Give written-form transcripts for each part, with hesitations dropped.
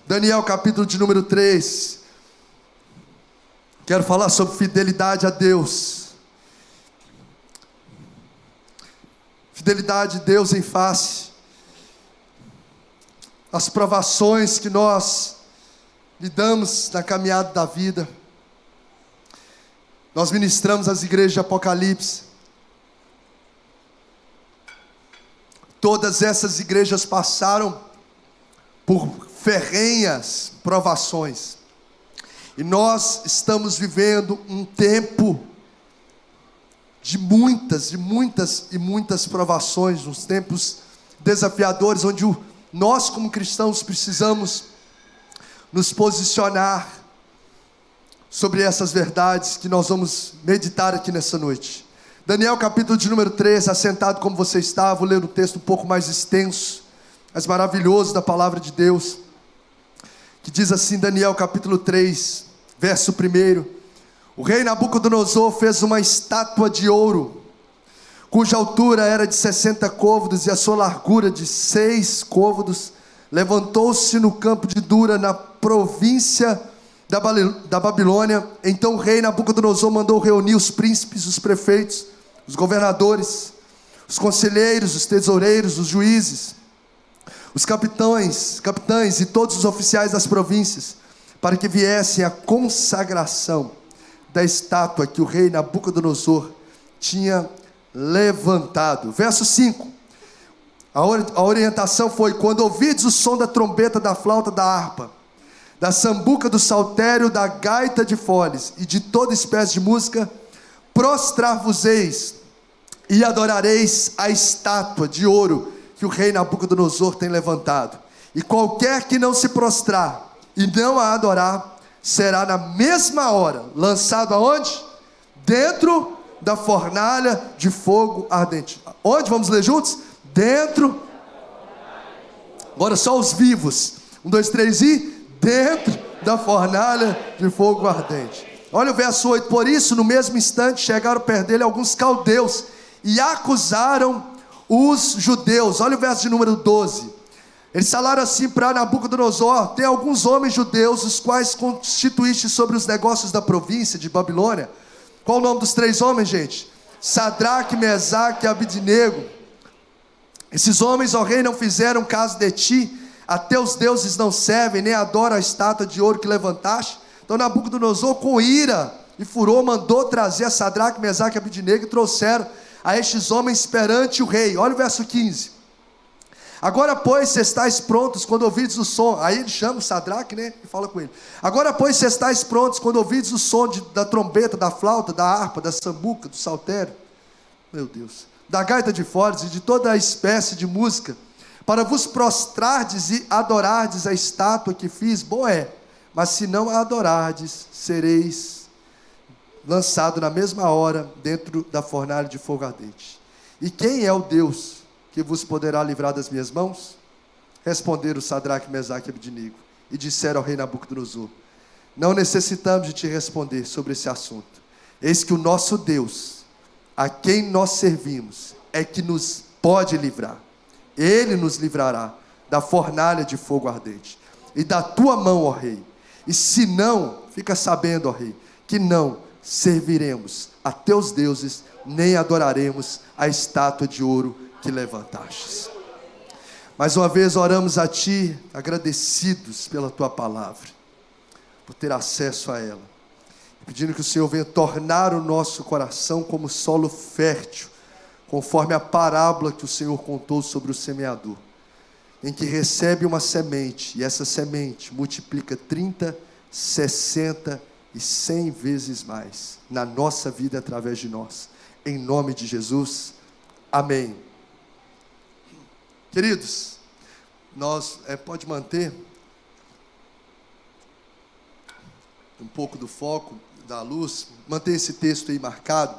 Daniel capítulo de número 3. Quero falar sobre fidelidade a Deus. Fidelidade a Deus em face as provações que nós lidamos na caminhada da vida. Nós ministramos as igrejas de Apocalipse. Todas essas igrejas passaram por ferrenhas provações. E nós estamos vivendo um tempo de muitas provações, uns tempos desafiadores, onde nós como cristãos precisamos nos posicionar sobre essas verdades que nós vamos meditar aqui nessa noite. Daniel capítulo de número 3, assentado como você está, vou ler um texto um pouco mais extenso, mas maravilhoso da palavra de Deus, que diz assim, Daniel capítulo 3, verso 1: O rei Nabucodonosor fez uma estátua de ouro, cuja altura era de 60 côvados e a sua largura de 6 côvados. Levantou-se no campo de Dura, na província da Babilônia. Então o rei Nabucodonosor mandou reunir os príncipes, os prefeitos, os governadores, os conselheiros, os tesoureiros, os juízes, os capitães e todos os oficiais das províncias, para que viessem à consagração da estátua que o rei Nabucodonosor tinha levantado. Verso 5. A orientação foi: quando ouvides o som da trombeta, da flauta, da harpa, da sambuca, do saltério, da gaita de foles e de toda espécie de música, prostrar-vos-eis e adorareis a estátua de ouro que o rei Nabucodonosor tem levantado. E qualquer que não se prostrar e não a adorar, será na mesma hora lançado aonde? Dentro da fornalha de fogo ardente. Onde? Vamos ler juntos? Dentro. Agora só os vivos. 1, 2, 3 e dentro da fornalha de fogo ardente. Olha o verso 8. Por isso, no mesmo instante, chegaram perto dele alguns caldeus e acusaram os judeus. Olha o verso de número 12. Eles falaram assim para Nabucodonosor: tem alguns homens judeus, os quais constituíste sobre os negócios da província de Babilônia. Qual o nome dos 3 homens, gente? Sadraque, Mesaque e Abidnego. Esses homens, ó rei, não fizeram caso de ti. A teus deuses não servem, nem adoram a estátua de ouro que levantaste. Então Nabucodonosor, com ira e furor, mandou trazer a Sadraque, Mesaque e Abidnego, e trouxeram a estes homens perante o rei. Olha o verso 15. Agora, pois, se estáis prontos quando ouvides o som. Aí ele chama o Sadraque, né? E fala com ele. Agora, pois, se estáis prontos quando ouvides o som da trombeta, da flauta, da harpa, da sambuca, do saltério. Meu Deus. Da gaita de foles e de toda a espécie de música, para vos prostrardes e adorardes a estátua que fiz, bom é. Mas se não a adorardes, sereis lançado na mesma hora dentro da fornalha de fogo ardente. E quem é o Deus que vos poderá livrar das minhas mãos? Responderam Sadraque, Mesaque e Abidnego, e disseram ao rei Nabucodonosor: não necessitamos de te responder sobre esse assunto. Eis que o nosso Deus, a quem nós servimos, é que nos pode livrar. Ele nos livrará da fornalha de fogo ardente e da tua mão, ó rei. E se não, fica sabendo, ó rei, que não serviremos a teus deuses, nem adoraremos a estátua de ouro que levantastes. Mais uma vez oramos a ti, agradecidos pela tua palavra, por ter acesso a ela, pedindo que o Senhor venha tornar o nosso coração como solo fértil, conforme a parábola que o Senhor contou sobre o semeador, em que recebe uma semente, e essa semente multiplica 30, 60 e 100 vezes mais na nossa vida através de nós. Em nome de Jesus, amém. Queridos, nós pode manter um pouco do foco da luz, manter esse texto aí marcado.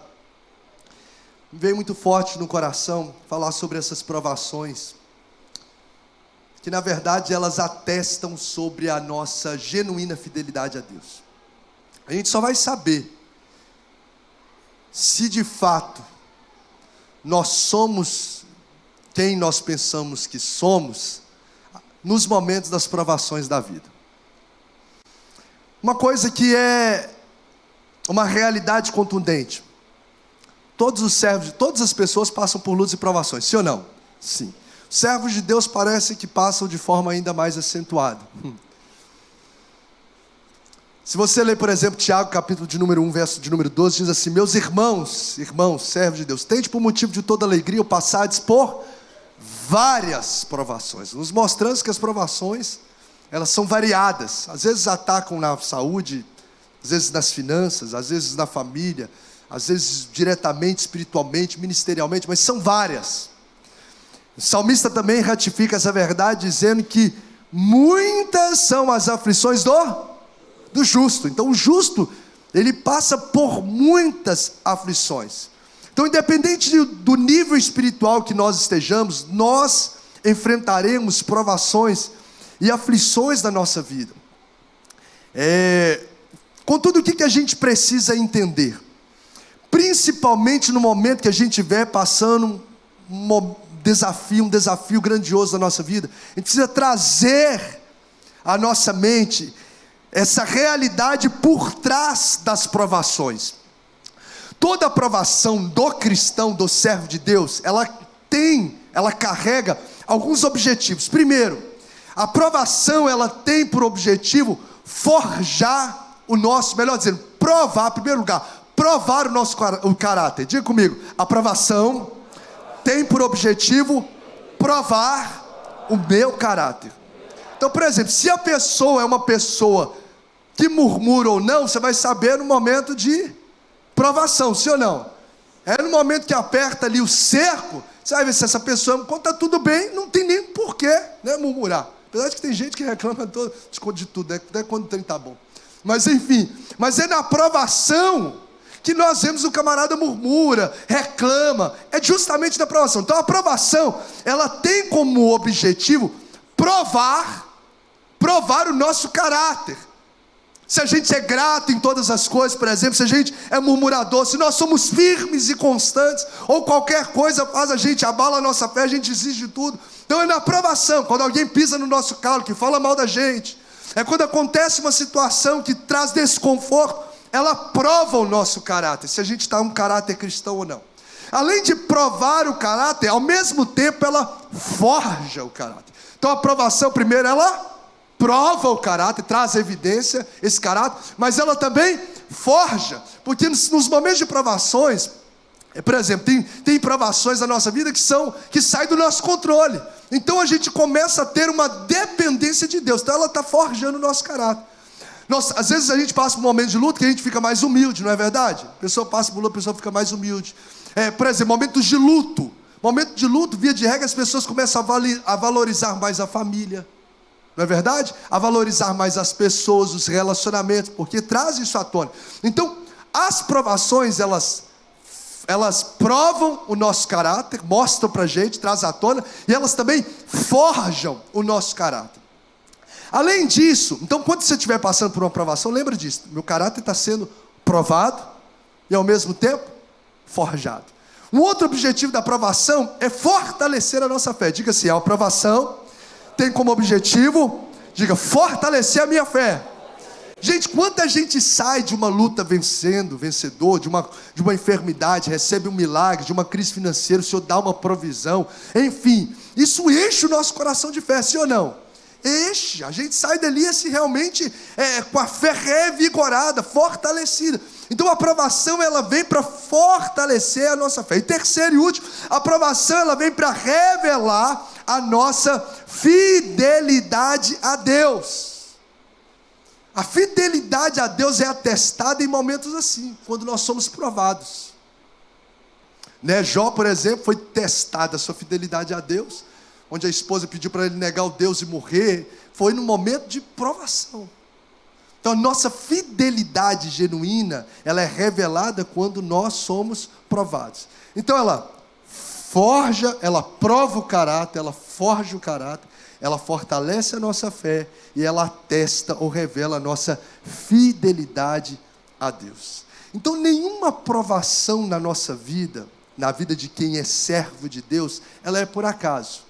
Me veio muito forte no coração falar sobre essas provações, que na verdade elas atestam sobre a nossa genuína fidelidade a Deus. A gente só vai saber se de fato nós somos quem nós pensamos que somos nos momentos das provações da vida. uma coisa que é uma realidade contundente. Todos os servos, todas as pessoas passam por lutas e provações, sim ou não? Sim. Os servos de Deus parecem que passam de forma ainda mais acentuada. Se você ler, por exemplo, Tiago, capítulo de número 1, verso de número 12, diz assim: meus irmãos, servos de Deus, tende por motivo de toda alegria o passardes por várias provações, nos mostrando que as provações, elas são variadas. Às vezes atacam na saúde, às vezes nas finanças, às vezes na família, às vezes diretamente, espiritualmente, ministerialmente, mas são várias. O salmista também ratifica essa verdade, dizendo que muitas são as aflições do justo. Então o justo, ele passa por muitas aflições. Então, independente do nível espiritual que nós estejamos, nós enfrentaremos provações e aflições na nossa vida. Contudo, o que a gente precisa entender? Principalmente no momento que a gente estiver passando um desafio grandioso na nossa vida, a gente precisa trazer à nossa mente essa realidade por trás das provações. Toda aprovação do cristão, do servo de Deus, ela carrega alguns objetivos. Primeiro, a aprovação, ela tem por objetivo forjar o nosso, melhor dizendo, provar, em primeiro lugar, provar o nosso caráter. Diga comigo, a aprovação tem por objetivo provar o meu caráter. Então, por exemplo, se a pessoa é uma pessoa que murmura ou não, você vai saber no momento de provação, sim ou não? É no momento que aperta ali o cerco, você vai ver se essa pessoa, quando está tudo bem, não tem nem porquê, né, murmurar. Apesar de que tem gente que reclama de tudo, né, até quando o trem está bom. Mas enfim, mas é na provação que nós vemos o camarada murmura, reclama, é justamente na provação. Então a provação, ela tem como objetivo provar o nosso caráter. Se a gente é grato em todas as coisas, por exemplo, se a gente é murmurador, se nós somos firmes e constantes, ou qualquer coisa faz a gente, abala a nossa fé, a gente desiste de tudo. Então é na provação, quando alguém pisa no nosso calo, que fala mal da gente, é quando acontece uma situação que traz desconforto, ela prova o nosso caráter, se a gente está um caráter cristão ou não. Além de provar o caráter, ao mesmo tempo ela forja o caráter. Então a provação, primeiro, ela prova o caráter, traz evidência, esse caráter, mas ela também forja, porque nos momentos de provações, por exemplo, tem provações na nossa vida que saem do nosso controle, então a gente começa a ter uma dependência de Deus, então ela está forjando o nosso caráter. Às vezes a gente passa por um momento de luta que a gente fica mais humilde, não é verdade? A pessoa passa por luta, a pessoa fica mais humilde. Por exemplo, momentos de luto, via de regra, as pessoas começam a valorizar mais a família, não é verdade? A valorizar mais as pessoas, os relacionamentos, porque traz isso à tona. Então, as provações, elas provam o nosso caráter, mostram pra gente, trazem à tona, e elas também forjam o nosso caráter. Além disso, então quando você estiver passando por uma provação, lembra disso, meu caráter está sendo provado e ao mesmo tempo forjado. Um outro objetivo da provação é fortalecer a nossa fé. Diga assim, a provação tem como objetivo, fortalecer a minha fé. Gente, quanta gente sai de uma luta vencedor, de uma enfermidade, recebe um milagre, de uma crise financeira, o Senhor dá uma provisão, enfim, isso enche o nosso coração de fé, sim ou não? Enche, a gente sai dali assim, realmente com a fé revigorada, fortalecida. Então a aprovação, ela vem para fortalecer a nossa fé. E terceiro e último, a aprovação, ela vem para revelar a nossa fidelidade a Deus. A fidelidade a Deus é atestada em momentos assim, quando nós somos provados, né? Jó, por exemplo, foi testada a sua fidelidade a Deus, onde a esposa pediu para ele negar o Deus e morrer, foi no momento de provação. Então a nossa fidelidade genuína, ela é revelada quando nós somos provados. Então ela forja, ela prova o caráter, ela forja o caráter, ela fortalece a nossa fé e ela atesta ou revela a nossa fidelidade a Deus. Então nenhuma provação na nossa vida, na vida de quem é servo de Deus, ela é por acaso.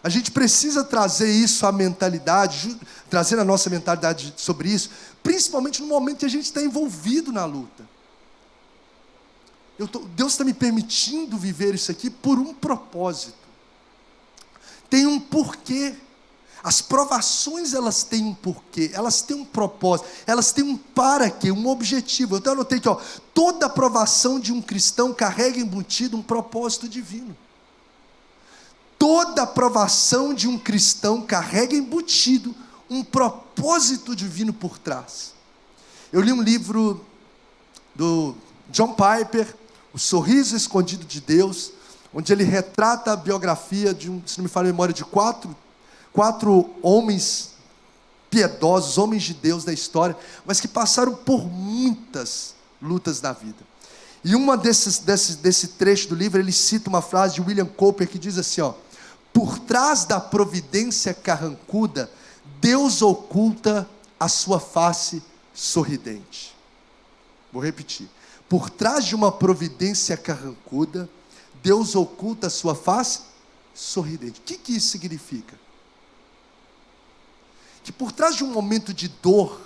A gente precisa trazer isso à mentalidade, trazer a nossa mentalidade sobre isso, principalmente no momento que a gente está envolvido na luta. Deus está me permitindo viver isso aqui por um propósito. Tem um porquê. As provações, elas têm um porquê, elas têm um propósito, elas têm um para quê, um objetivo. Eu até anotei aqui, toda provação de um cristão carrega embutido um propósito divino. Toda provação de um cristão carrega embutido um propósito divino por trás. Eu li um livro do John Piper, O Sorriso Escondido de Deus, onde ele retrata a biografia de se não me falha a memória, de quatro homens piedosos, homens de Deus da história, mas que passaram por muitas lutas na vida. E desse trecho do livro, ele cita uma frase de William Cowper que diz assim, por trás da providência carrancuda, Deus oculta a sua face sorridente. Vou repetir. Por trás de uma providência carrancuda, Deus oculta a sua face sorridente. O que isso significa? Que por trás de um momento de dor,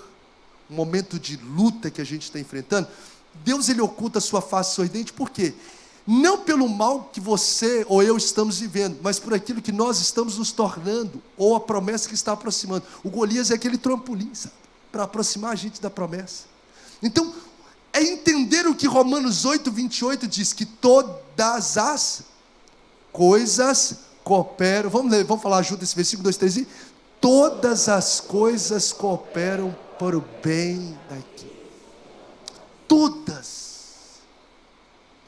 um momento de luta que a gente está enfrentando, Deus ele oculta a sua face sorridente, por quê? Não pelo mal que você ou eu estamos vivendo, mas por aquilo que nós estamos nos tornando, ou a promessa que está aproximando. O Golias é aquele trampolim, sabe? Para aproximar a gente da promessa. Então, é entender o que Romanos 8:28 diz, que todas as coisas cooperam. Vamos falar junto esse versículo 2, 3 e... Todas as coisas cooperam para o bem daqui. Todas.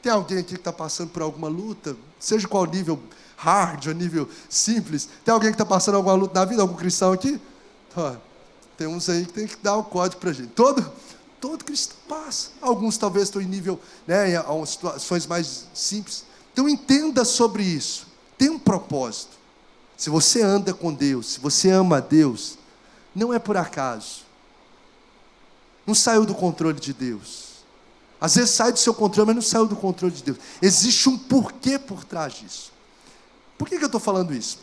Tem alguém aqui que está passando por alguma luta? Seja qual nível, hard ou nível simples. Tem alguém que está passando alguma luta na vida? Algum cristão aqui? Tem uns aí que tem que dar o código para a gente. Todo cristão passa. Alguns talvez estão em nível, em situações mais simples. Então entenda sobre isso. Tem um propósito. Se você anda com Deus, se você ama a Deus, não é por acaso. Não saiu do controle de Deus. Às vezes sai do seu controle, mas não saiu do controle de Deus. Existe um porquê por trás disso. Por que eu estou falando isso?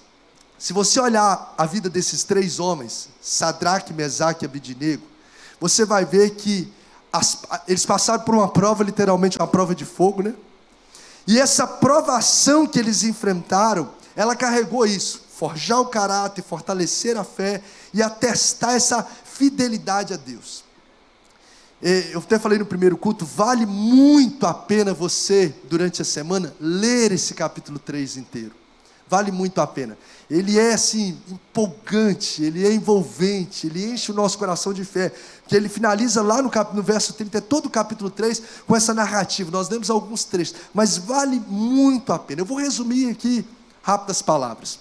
Se você olhar a vida desses três homens, Sadraque, Mesaque e Abidnego, você vai ver que eles passaram por uma prova, literalmente uma prova de fogo, né? E essa provação que eles enfrentaram, ela carregou isso, forjar o caráter, fortalecer a fé e atestar essa fidelidade a Deus. Eu até falei no primeiro culto, vale muito a pena você, durante a semana, ler esse capítulo 3 inteiro. Vale muito a pena. Ele é assim, empolgante, ele é envolvente, ele enche o nosso coração de fé. Que ele finaliza lá no verso 30, é todo o capítulo 3 com essa narrativa. Nós lemos alguns trechos, mas vale muito a pena. Eu vou resumir aqui rápidas palavras.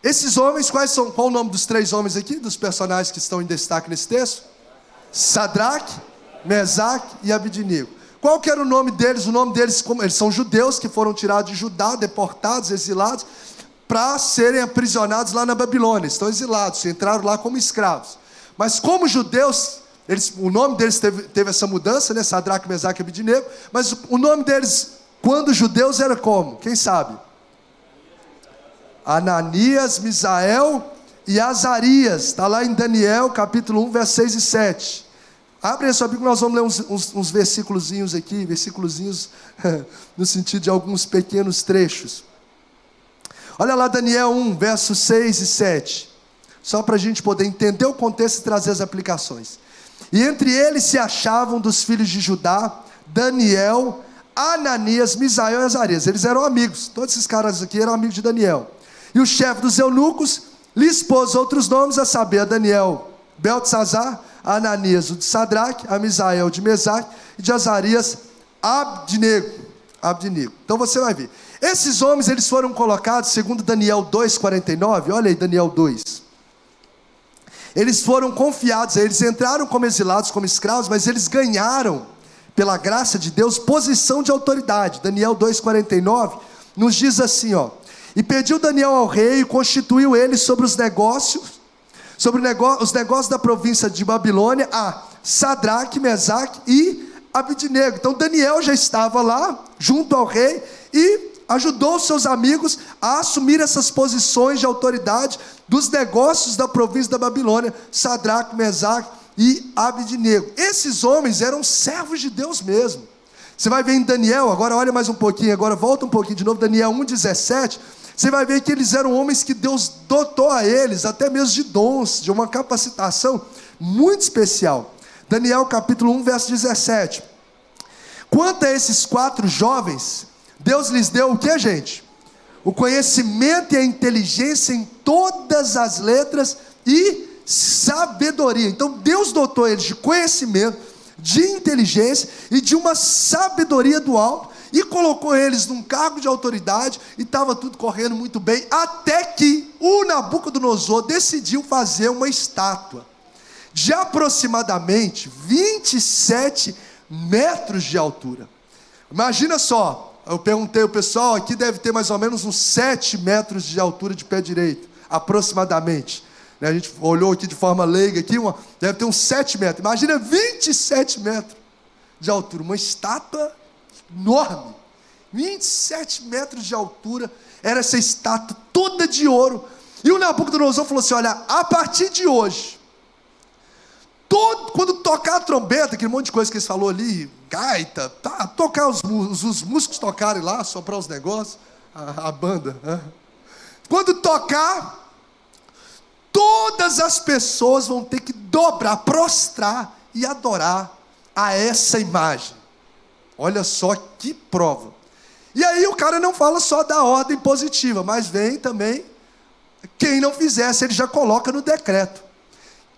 Esses homens, qual o nome dos três homens aqui, dos personagens que estão em destaque nesse texto? Sadraque, Mesaque e Abidnego. Qual que era o nome deles? O nome deles, eles são judeus que foram tirados de Judá, deportados, exilados, para serem aprisionados lá na Babilônia. Estão exilados, entraram lá como escravos. Mas como judeus, o nome deles teve essa mudança, né? Sadraque, Mesaque e Abidnego. Mas o nome deles, quando judeus, era como? Quem sabe? Ananias, Misael e Azarias. Está lá em Daniel, capítulo 1, versos 6 e 7. Abre a sua Bíblia, nós vamos ler uns versículozinhos aqui, no sentido de alguns pequenos trechos. Olha lá Daniel 1, versos 6 e 7. Só para a gente poder entender o contexto e trazer as aplicações. E entre eles se achavam dos filhos de Judá, Daniel, Ananias, Misael e Azarias. Eles eram amigos, todos esses caras aqui eram amigos de Daniel. E o chefe dos eunucos lhes pôs outros nomes, a saber, a Daniel, Beltesazar, a Ananias, o de Sadraque, a Misael de Mesaque, e de Azarias, Abidnego. Então você vai ver. Esses homens, eles foram colocados, segundo Daniel 2,49, olha aí Daniel 2. Eles foram confiados, eles entraram como exilados, como escravos, mas eles ganharam, pela graça de Deus, posição de autoridade. Daniel 2,49 nos diz assim, e pediu Daniel ao rei e constituiu ele sobre os negócios da província de Babilônia, a Sadraque, Mesaque e Abidnego. Então Daniel já estava lá, junto ao rei, e ajudou seus amigos a assumir essas posições de autoridade dos negócios da província da Babilônia, Sadraque, Mesaque e Abednego. Esses homens eram servos de Deus mesmo. Você vai ver em Daniel, agora olha mais um pouquinho, agora volta um pouquinho de novo, Daniel 1,17, você vai ver que eles eram homens que Deus dotou a eles, até mesmo de dons, de uma capacitação muito especial. Daniel capítulo 1, verso 17. Quanto a esses 4 jovens, Deus lhes deu o que, gente? O conhecimento e a inteligência em todas as letras e sabedoria. Então Deus dotou eles de conhecimento, de inteligência e de uma sabedoria do alto, e colocou eles num cargo de autoridade, e estava tudo correndo muito bem, até que o Nabucodonosor decidiu fazer uma estátua de aproximadamente 27 metros de altura. Imagina só, eu perguntei ao pessoal, aqui deve ter mais ou menos uns 7 metros de altura de pé direito, aproximadamente. A gente olhou aqui de forma leiga, aqui, deve ter uns 7 metros. Imagina 27 metros de altura, uma estátua enorme, 27 metros de altura, era essa estátua toda de ouro. E o Nabucodonosor falou assim: olha, a partir de hoje, quando tocar a trombeta, aquele monte de coisa que eles falou ali, gaita, tocar os músicos tocarem lá, soprar os negócios, a banda, né? Quando tocar, todas as pessoas vão ter que dobrar, prostrar e adorar a essa imagem. Olha só que prova. E aí o cara não fala só da ordem positiva, mas vem também, quem não fizesse, ele já coloca no decreto.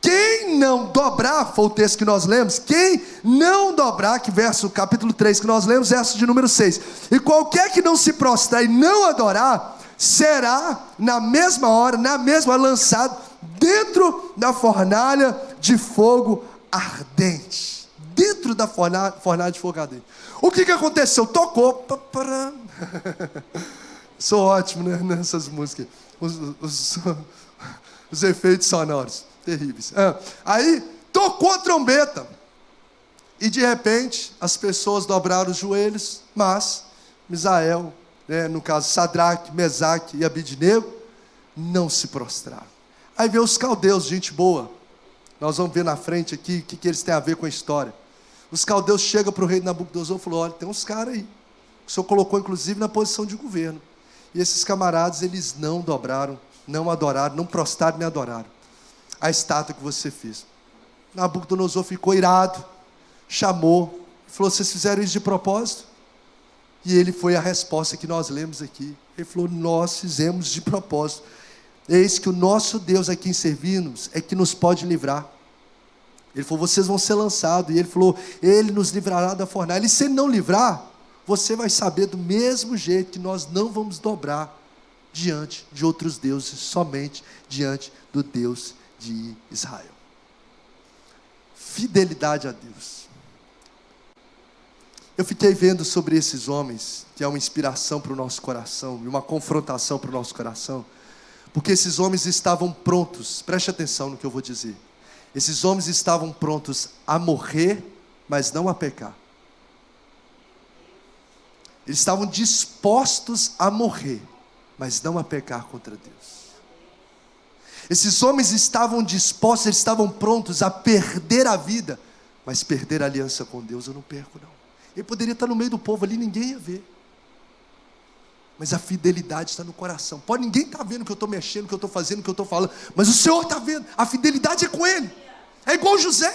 Quem não dobrar, foi o texto que nós lemos, quem não dobrar, que verso, capítulo 3 que nós lemos, verso de número 6. E qualquer que não se prostrar e não adorar, será na mesma hora, lançado dentro da fornalha de fogo ardente. Dentro da fornalha de fogo ardente. O que aconteceu? Tocou. Sou ótimo, né, nessas músicas. Os efeitos sonoros. Terríveis. Aí tocou a trombeta. E de repente as pessoas dobraram os joelhos, mas Misael, no caso Sadraque, Mesaque e Abednego, não se prostraram. Aí vê os caldeus, gente boa. Nós vamos ver na frente aqui o que eles têm a ver com a história. Os caldeus chegam para o rei Nabucodonosor e falam: olha, tem uns caras aí, que o senhor colocou inclusive na posição de governo. E esses camaradas, eles não dobraram, não adoraram, não prostraram nem adoraram a estátua que você fez. Nabucodonosor ficou irado, chamou, falou: vocês fizeram isso de propósito? E ele foi a resposta que nós lemos aqui. Ele falou: nós fizemos de propósito. Eis que o nosso Deus a quem servimos é que nos pode livrar. Ele falou: vocês vão ser lançados. E ele falou: ele nos livrará da fornalha. E se ele não livrar, você vai saber do mesmo jeito que nós não vamos dobrar diante de outros deuses, somente diante do Deus de Israel. Fidelidade a Deus. Eu fiquei vendo sobre esses homens, que é uma inspiração para o nosso coração, e uma confrontação para o nosso coração, porque esses homens estavam prontos, preste atenção no que eu vou dizer, esses homens estavam prontos a morrer, mas não a pecar. Eles estavam dispostos a morrer, mas não a pecar contra Deus. Esses homens estavam dispostos, eles estavam prontos a perder a vida, mas perder a aliança com Deus eu não perco não. Ele poderia estar no meio do povo ali, ninguém ia ver, mas a fidelidade está no coração. Pode ninguém estar vendo o que eu estou mexendo, o que eu estou fazendo, o que eu estou falando, mas o Senhor está vendo. A fidelidade é com Ele. É igual José,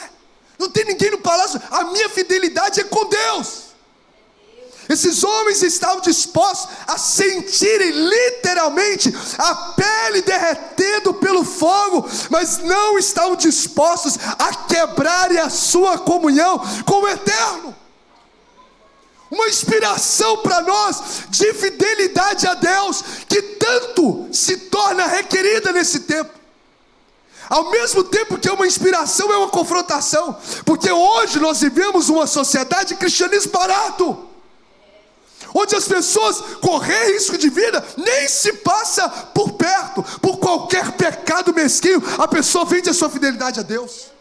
não tem ninguém no palácio. A minha fidelidade é com Deus. Esses homens estavam dispostos a sentirem literalmente a pele derretendo pelo fogo, mas não estavam dispostos a quebrarem a sua comunhão com o Eterno. Uma inspiração para nós de fidelidade a Deus, que tanto se torna requerida nesse tempo. Ao mesmo tempo que é uma inspiração, é uma confrontação, porque hoje nós vivemos uma sociedade de cristianismo barato, onde as pessoas correm risco de vida, nem se passa por perto, por qualquer pecado mesquinho, a pessoa vende a sua fidelidade a Deus.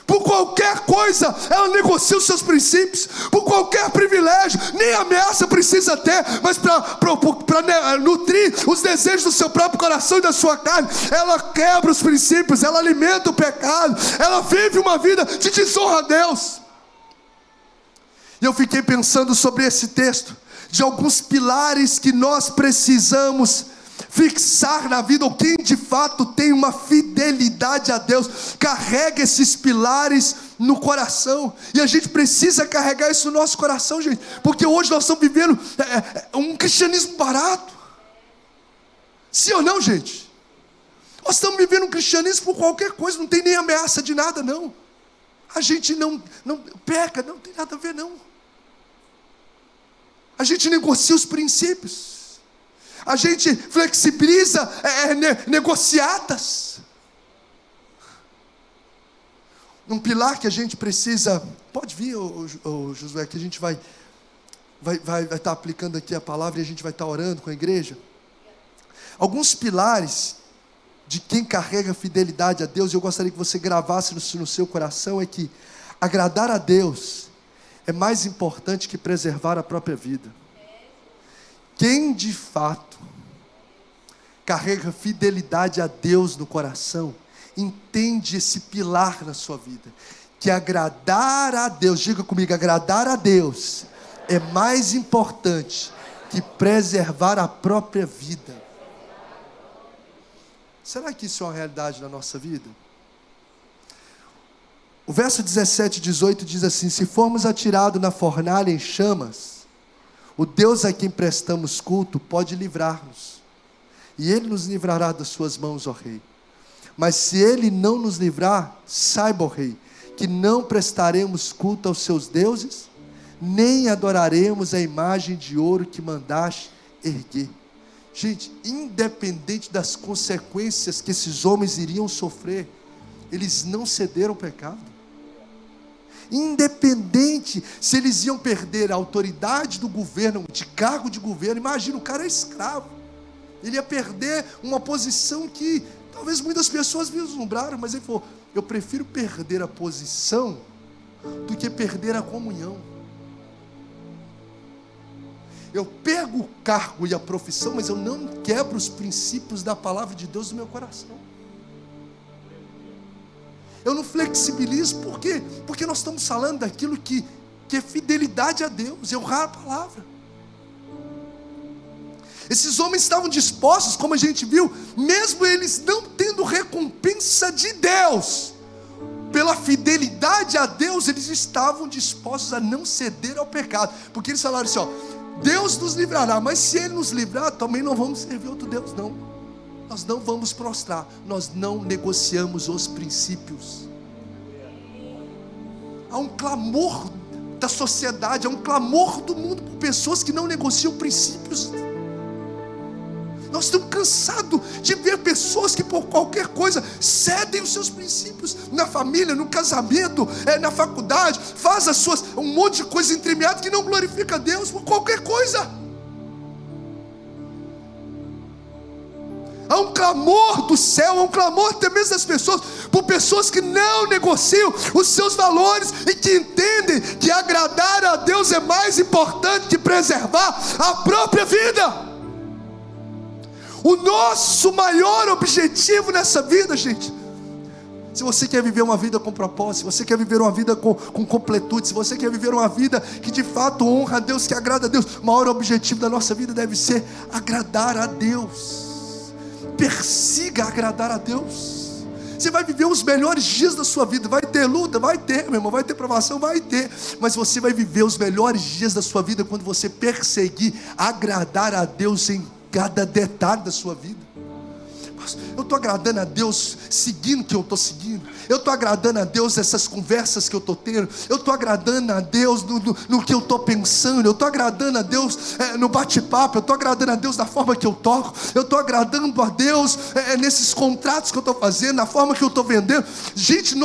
Por qualquer coisa, ela negocia os seus princípios. Por qualquer privilégio, nem ameaça precisa ter, mas para nutrir os desejos do seu próprio coração e da sua carne, ela quebra os princípios, ela alimenta o pecado, ela vive uma vida de desonra a Deus. E eu fiquei pensando sobre esse texto, de alguns pilares que nós precisamos fixar na vida, ou quem de fato tem uma fidelidade a Deus, carrega esses pilares no coração, e a gente precisa carregar isso no nosso coração, gente, porque hoje nós estamos vivendo um cristianismo barato. Sim ou não, gente? Nós estamos vivendo um cristianismo por qualquer coisa, não tem nem ameaça de nada, não. A gente não peca, não tem nada a ver, não. A gente negocia os princípios, a gente flexibiliza negociatas. Um pilar que a gente precisa, pode vir, Josué, que a gente vai estar aplicando aqui a palavra, e a gente vai estar orando com a igreja. Alguns pilares de quem carrega fidelidade a Deus, eu gostaria que você gravasse no seu coração, é que agradar a Deus é mais importante que preservar a própria vida. Quem de fato carrega fidelidade a Deus no coração, entende esse pilar na sua vida, que agradar a Deus, diga comigo, agradar a Deus é mais importante que preservar a própria vida. Será que isso é uma realidade na nossa vida? O verso 17 e 18 diz assim: se formos atirados na fornalha em chamas, o Deus a quem prestamos culto pode livrar-nos, e Ele nos livrará das suas mãos, ó Rei. Mas se Ele não nos livrar, saiba, ó Rei, que não prestaremos culto aos seus deuses, nem adoraremos a imagem de ouro que mandaste erguer. Gente, independente das consequências que esses homens iriam sofrer, eles não cederam ao pecado. Independente se eles iam perder a autoridade do governo, de cargo de governo. Imagina, o cara é escravo, ele ia perder uma posição que talvez muitas pessoas vislumbraram, mas ele falou: eu prefiro perder a posição do que perder a comunhão. Eu pego o cargo e a profissão, mas eu não quebro os princípios da palavra de Deus no meu coração. Eu não flexibilizo, por quê? Porque nós estamos falando daquilo que é fidelidade a Deus, é honrar a palavra. Esses homens estavam dispostos, como a gente viu, mesmo eles não tendo recompensa de Deus, pela fidelidade a Deus, eles estavam dispostos a não ceder ao pecado, porque eles falaram assim: ó, Deus nos livrará, mas se Ele nos livrar, também não vamos servir outro Deus, não. Nós não vamos prostrar, nós não negociamos os princípios. Há um clamor da sociedade, há um clamor do mundo por pessoas que não negociam princípios. Nós estamos cansados de ver pessoas que por qualquer coisa cedem os seus princípios, na família, no casamento, na faculdade, faz um monte de coisa entremeada que não glorifica a Deus por qualquer coisa. Há um clamor do céu, há um clamor até mesmo das pessoas, por pessoas que não negociam os seus valores e que entendem que agradar a Deus é mais importante que preservar a própria vida. O nosso maior objetivo nessa vida, gente, se você quer viver uma vida com propósito, se você quer viver uma vida com completude, se você quer viver uma vida que de fato honra a Deus, que agrada a Deus, o maior objetivo da nossa vida deve ser agradar a Deus. Persiga agradar a Deus. Você vai viver os melhores dias da sua vida. Vai ter luta? Vai ter, meu irmão. Vai ter provação? Vai ter. Mas você vai viver os melhores dias da sua vida quando você perseguir agradar a Deus em cada detalhe da sua vida. Eu estou agradando a Deus seguindo o que eu estou seguindo. Eu estou agradando a Deus nessas conversas que eu estou tendo. Eu estou agradando a Deus no que eu estou pensando. Eu estou agradando a Deus no bate-papo. Eu estou agradando a Deus na forma que eu toco. Eu estou agradando a Deus nesses contratos que eu estou fazendo, na forma que eu estou vendendo. Gente,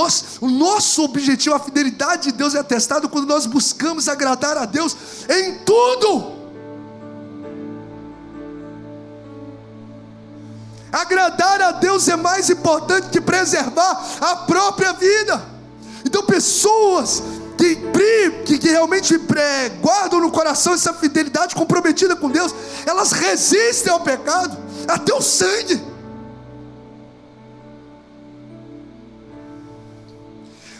o nosso objetivo, a fidelidade de Deus é atestado quando nós buscamos agradar a Deus em tudo. Agradar a Deus é mais importante que preservar a própria vida. Então pessoas que realmente guardam no coração essa fidelidade comprometida com Deus, elas resistem ao pecado até o sangue.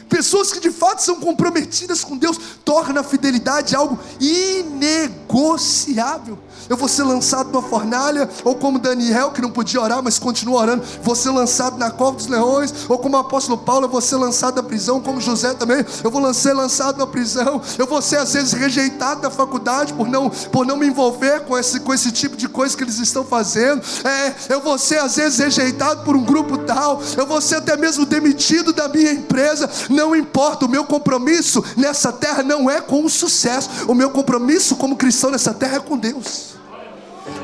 Pessoas que de fato são comprometidas com Deus tornam a fidelidade algo inegociável. Eu vou ser lançado numa fornalha, ou como Daniel, que não podia orar, mas continua orando, vou ser lançado na cova dos leões, ou como o apóstolo Paulo, eu vou ser lançado na prisão, como José também, eu vou ser lançado na prisão, eu vou ser às vezes rejeitado da faculdade, por não me envolver com esse tipo de coisa que eles estão fazendo, eu vou ser às vezes rejeitado por um grupo tal, eu vou ser até mesmo demitido da minha empresa, não importa, o meu compromisso nessa terra não é com o sucesso, o meu compromisso como cristão nessa terra é com Deus.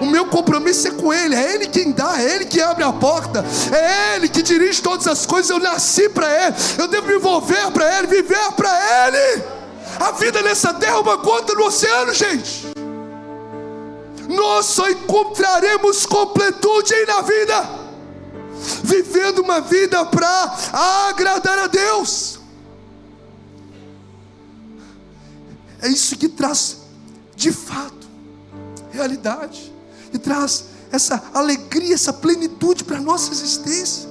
O meu compromisso é com Ele, é Ele quem dá, é Ele que abre a porta, é Ele que dirige todas as coisas. Eu nasci para Ele, eu devo me envolver para Ele, viver para Ele. A vida nessa terra é uma gota no oceano, gente. Nós só encontraremos completude aí na vida vivendo uma vida para agradar a Deus. É isso que traz de fato realidade, e traz essa alegria, essa plenitude para a nossa existência.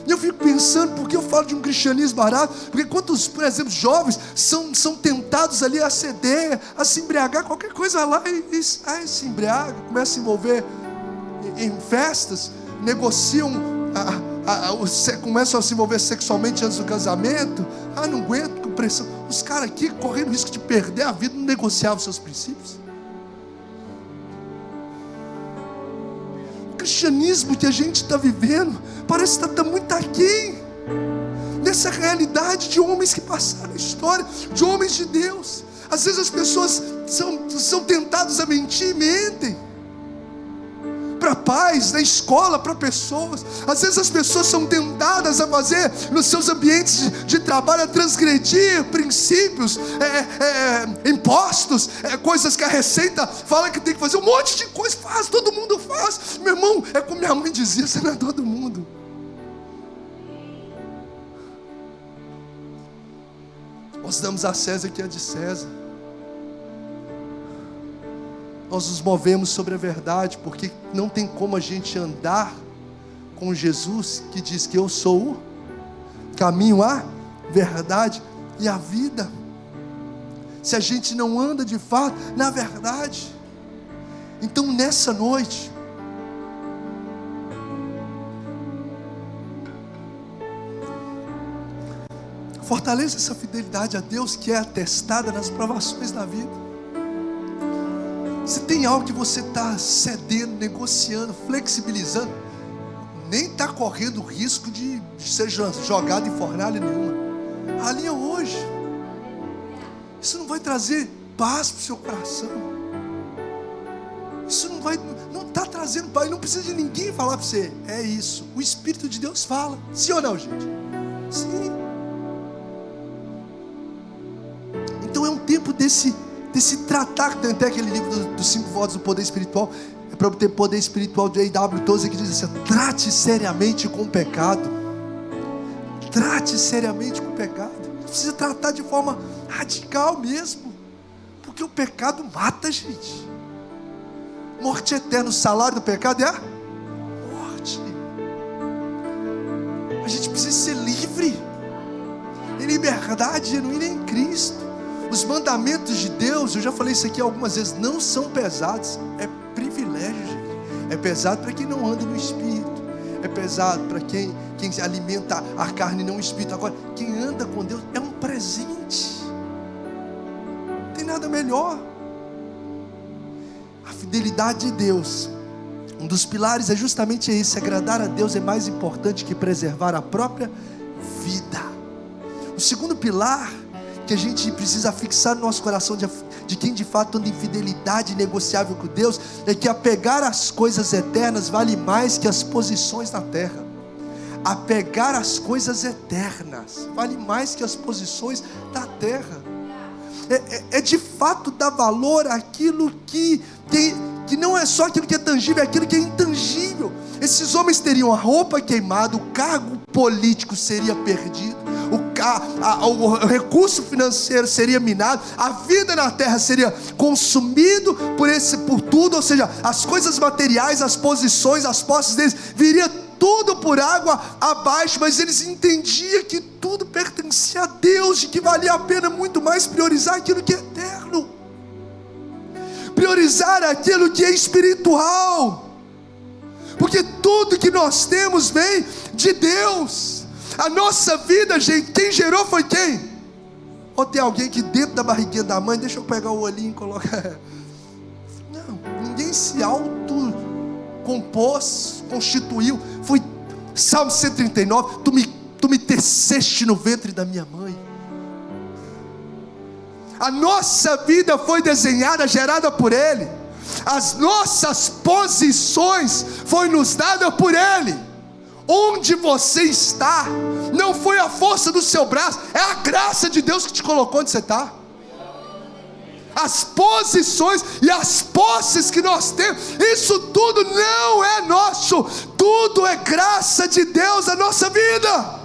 E eu fico pensando, por que eu falo de um cristianismo barato? Porque quantos, por exemplo, jovens são tentados ali a ceder, a se embriagar, qualquer coisa lá, e se embriaga, começa a se envolver em festas, negociam, começam a se envolver sexualmente antes do casamento. Não aguento, com pressão. Os caras aqui correndo o risco de perder a vida, não negociavam seus princípios. O cristianismo que a gente está vivendo parece estar muito aquém dessa realidade de homens que passaram a história, de homens de Deus. Às vezes as pessoas são tentadas a mentir e mentem para pais, na escola, para pessoas. Às vezes as pessoas são tentadas a fazer nos seus ambientes de trabalho, a transgredir princípios, impostos, coisas que a Receita fala que tem que fazer, um monte de coisa, todo mundo faz. Meu irmão, é como minha mãe dizia, você não é todo mundo. Nós damos a César o que é de César. Nós nos movemos sobre a verdade, porque não tem como a gente andar com Jesus, que diz que eu sou o caminho, a verdade e a vida, se a gente não anda de fato na verdade. Então nessa noite, fortaleça essa fidelidade a Deus, que é atestada nas provações da vida. Se tem algo que você está cedendo, negociando, flexibilizando, nem está correndo o risco de ser jogado em fornalha nenhuma. Alinha hoje. Isso não vai trazer paz para o seu coração. Isso não está trazendo paz. Não precisa de ninguém falar para você. É isso. O Espírito de Deus fala. Sim ou não, gente? Sim. Então é um tempo desse tratar, tem até aquele livro dos 5 votos do poder espiritual, para obter poder espiritual de A.W. Tozer, que diz assim: trate seriamente com o pecado. Trate seriamente com o pecado. Precisa tratar de forma radical mesmo, porque o pecado mata, gente. Morte eterna, o salário do pecado é a morte. A gente precisa ser livre, em liberdade genuína em Cristo. Os mandamentos de Deus, eu já falei isso aqui algumas vezes, não são pesados, é privilégio, gente. É pesado para quem não anda no Espírito, é pesado para quem alimenta a carne e não o Espírito. Agora, quem anda com Deus é um presente, não tem nada melhor. A fidelidade de Deus, um dos pilares é justamente esse: agradar a Deus é mais importante que preservar a própria vida. O segundo pilar que a gente precisa fixar no nosso coração de quem de fato anda em fidelidade negociável com Deus, é que apegar as coisas eternas vale mais que as posições na terra. Apegar as coisas eternas vale mais que as posições da terra. É de fato dar valor àquilo que não é só aquilo que é tangível, é aquilo que é intangível. Esses homens teriam a roupa queimada, o cargo político seria perdido, o recurso financeiro seria minado, a vida na terra seria consumido por tudo, ou seja, as coisas materiais, as posições, as posses deles, viria tudo por água abaixo, mas eles entendiam que tudo pertencia a Deus, e que valia a pena muito mais priorizar aquilo que é eterno, priorizar aquilo que é espiritual, porque tudo que nós temos vem de Deus. A nossa vida, gente, quem gerou foi quem? Ou tem alguém que dentro da barriguinha da mãe, deixa eu pegar o olhinho e colocar. Não, ninguém se autocompôs, constituiu. Foi Salmo 139, tu me teceste no ventre da minha mãe. A nossa vida foi desenhada, gerada por Ele. As nossas posições foi nos dada por Ele. Onde você está não foi a força do seu braço, é a graça de Deus que te colocou onde você está. As posições e as posses que nós temos, isso tudo não é nosso, tudo é graça de Deus na nossa vida.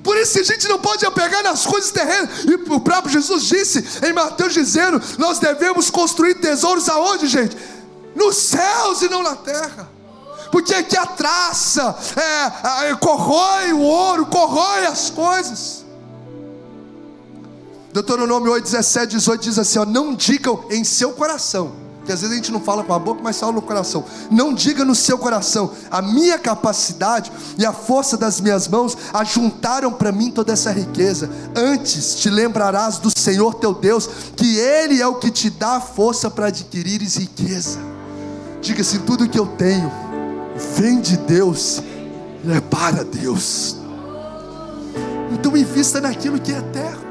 Por isso que a gente não pode apegar nas coisas terrenas. E o próprio Jesus disse em Mateus, dizendo: nós devemos construir tesouros aonde, gente? Nos céus e não na terra. Porque aqui a traça corrói o ouro, corrói as coisas. Deuteronômio 8, 17, 18 diz assim, não digam em seu coração, que às vezes a gente não fala com a boca, mas fala no coração. Não diga no seu coração: a minha capacidade e a força das minhas mãos ajuntaram para mim toda essa riqueza. Antes te lembrarás do Senhor teu Deus, que Ele é o que te dá a força para adquirires riqueza. Diga assim: tudo que eu tenho vem de Deus, é para Deus. Então invista naquilo que é eterno.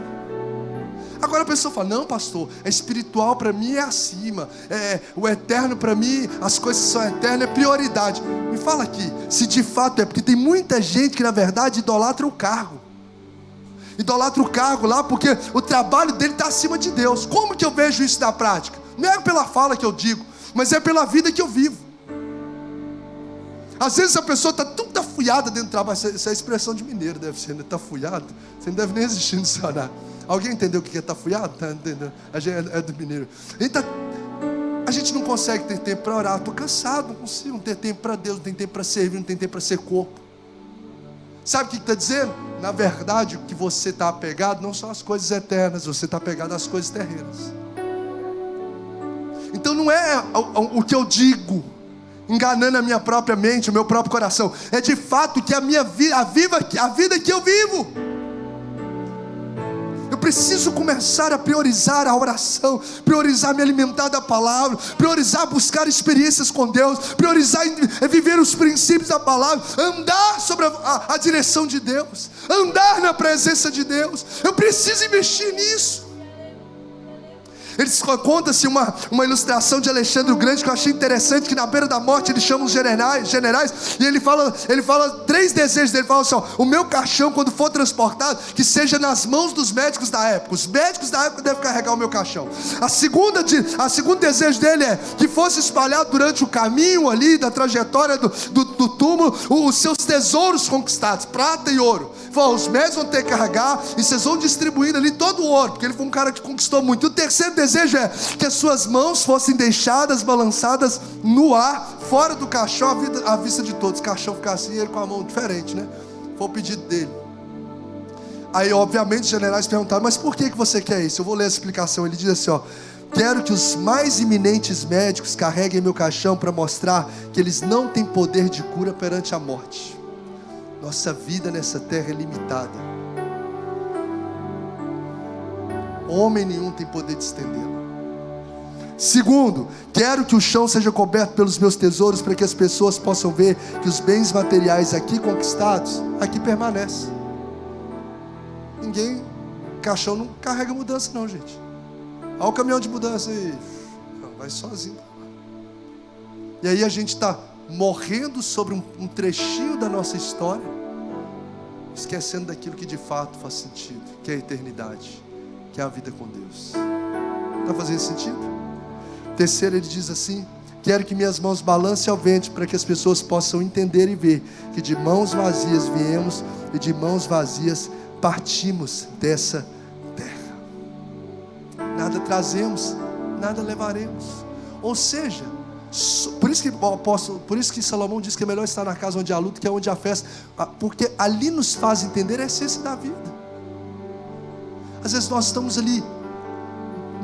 Agora a pessoa fala: não, pastor, é espiritual para mim, é acima, o eterno para mim, as coisas são eternas, é prioridade. Me fala aqui, se de fato é, porque tem muita gente que na verdade idolatra o cargo. Idolatra o cargo lá porque o trabalho dele está acima de Deus. Como que eu vejo isso na prática? Não é pela fala que eu digo, mas é pela vida que eu vivo. Às vezes a pessoa está tão tafuiada dentro do trabalho. Essa é a expressão de mineiro, deve ser, né? Tafuiado, você não deve nem existir no Ceará. Alguém entendeu o que é tafuiado? Tá entendendo? A gente é do mineiro. A gente não consegue ter tempo para orar. Estou cansado, não consigo. Não ter tempo para Deus, não tem tempo para servir, não tem tempo para ser corpo. Sabe o que está dizendo? Na verdade, o que você está apegado não são as coisas eternas, você está apegado às coisas terrenas. Então não é o que eu digo, enganando a minha própria mente, o meu próprio coração. É de fato que a minha vida, a vida que eu vivo. Eu preciso começar a priorizar a oração, priorizar me alimentar da palavra, priorizar buscar experiências com Deus, priorizar viver os princípios da palavra, andar sobre a direção de Deus, andar na presença de Deus. Eu preciso investir nisso. Conta-se uma ilustração de Alexandre o Grande que eu achei interessante, que na beira da morte ele chama os generais, e ele fala 3 desejos dele. Ele fala assim: o meu caixão, quando for transportado, que seja nas mãos dos médicos da época. Os médicos da época devem carregar o meu caixão. A segundo desejo dele é que fosse espalhado durante o caminho ali da trajetória do túmulo os seus tesouros conquistados, prata e ouro. Os médicos vão ter que carregar, e vocês vão distribuindo ali todo o ouro, porque ele foi um cara que conquistou muito. E o terceiro desejo é que as suas mãos fossem deixadas balançadas no ar, fora do caixão, à vista de todos. O caixão ficar assim, ele com a mão diferente, né? Foi o pedido dele. Aí obviamente os generais perguntaram: mas por que você quer isso? Eu vou ler a explicação. Ele diz assim: quero que os mais eminentes médicos carreguem meu caixão para mostrar que eles não têm poder de cura perante a morte. Nossa vida nessa terra é limitada. Homem nenhum tem poder de estendê-la. Segundo, quero que o chão seja coberto pelos meus tesouros, para que as pessoas possam ver que os bens materiais aqui conquistados, aqui permanecem. Caixão não carrega mudança não, gente. Olha o caminhão de mudança aí, vai sozinho. E aí a gente está morrendo sobre um trechinho da nossa história, esquecendo daquilo que de fato faz sentido, que é a eternidade, que é a vida com Deus. Está fazendo sentido? Terceiro, ele diz assim: quero que minhas mãos balancem ao vento, para que as pessoas possam entender e ver que de mãos vazias viemos e de mãos vazias partimos dessa terra. Nada trazemos, nada levaremos. Ou seja, por isso que Salomão diz que é melhor estar na casa onde há luto que é onde há festa, porque ali nos faz entender a essência da vida. Às vezes nós estamos ali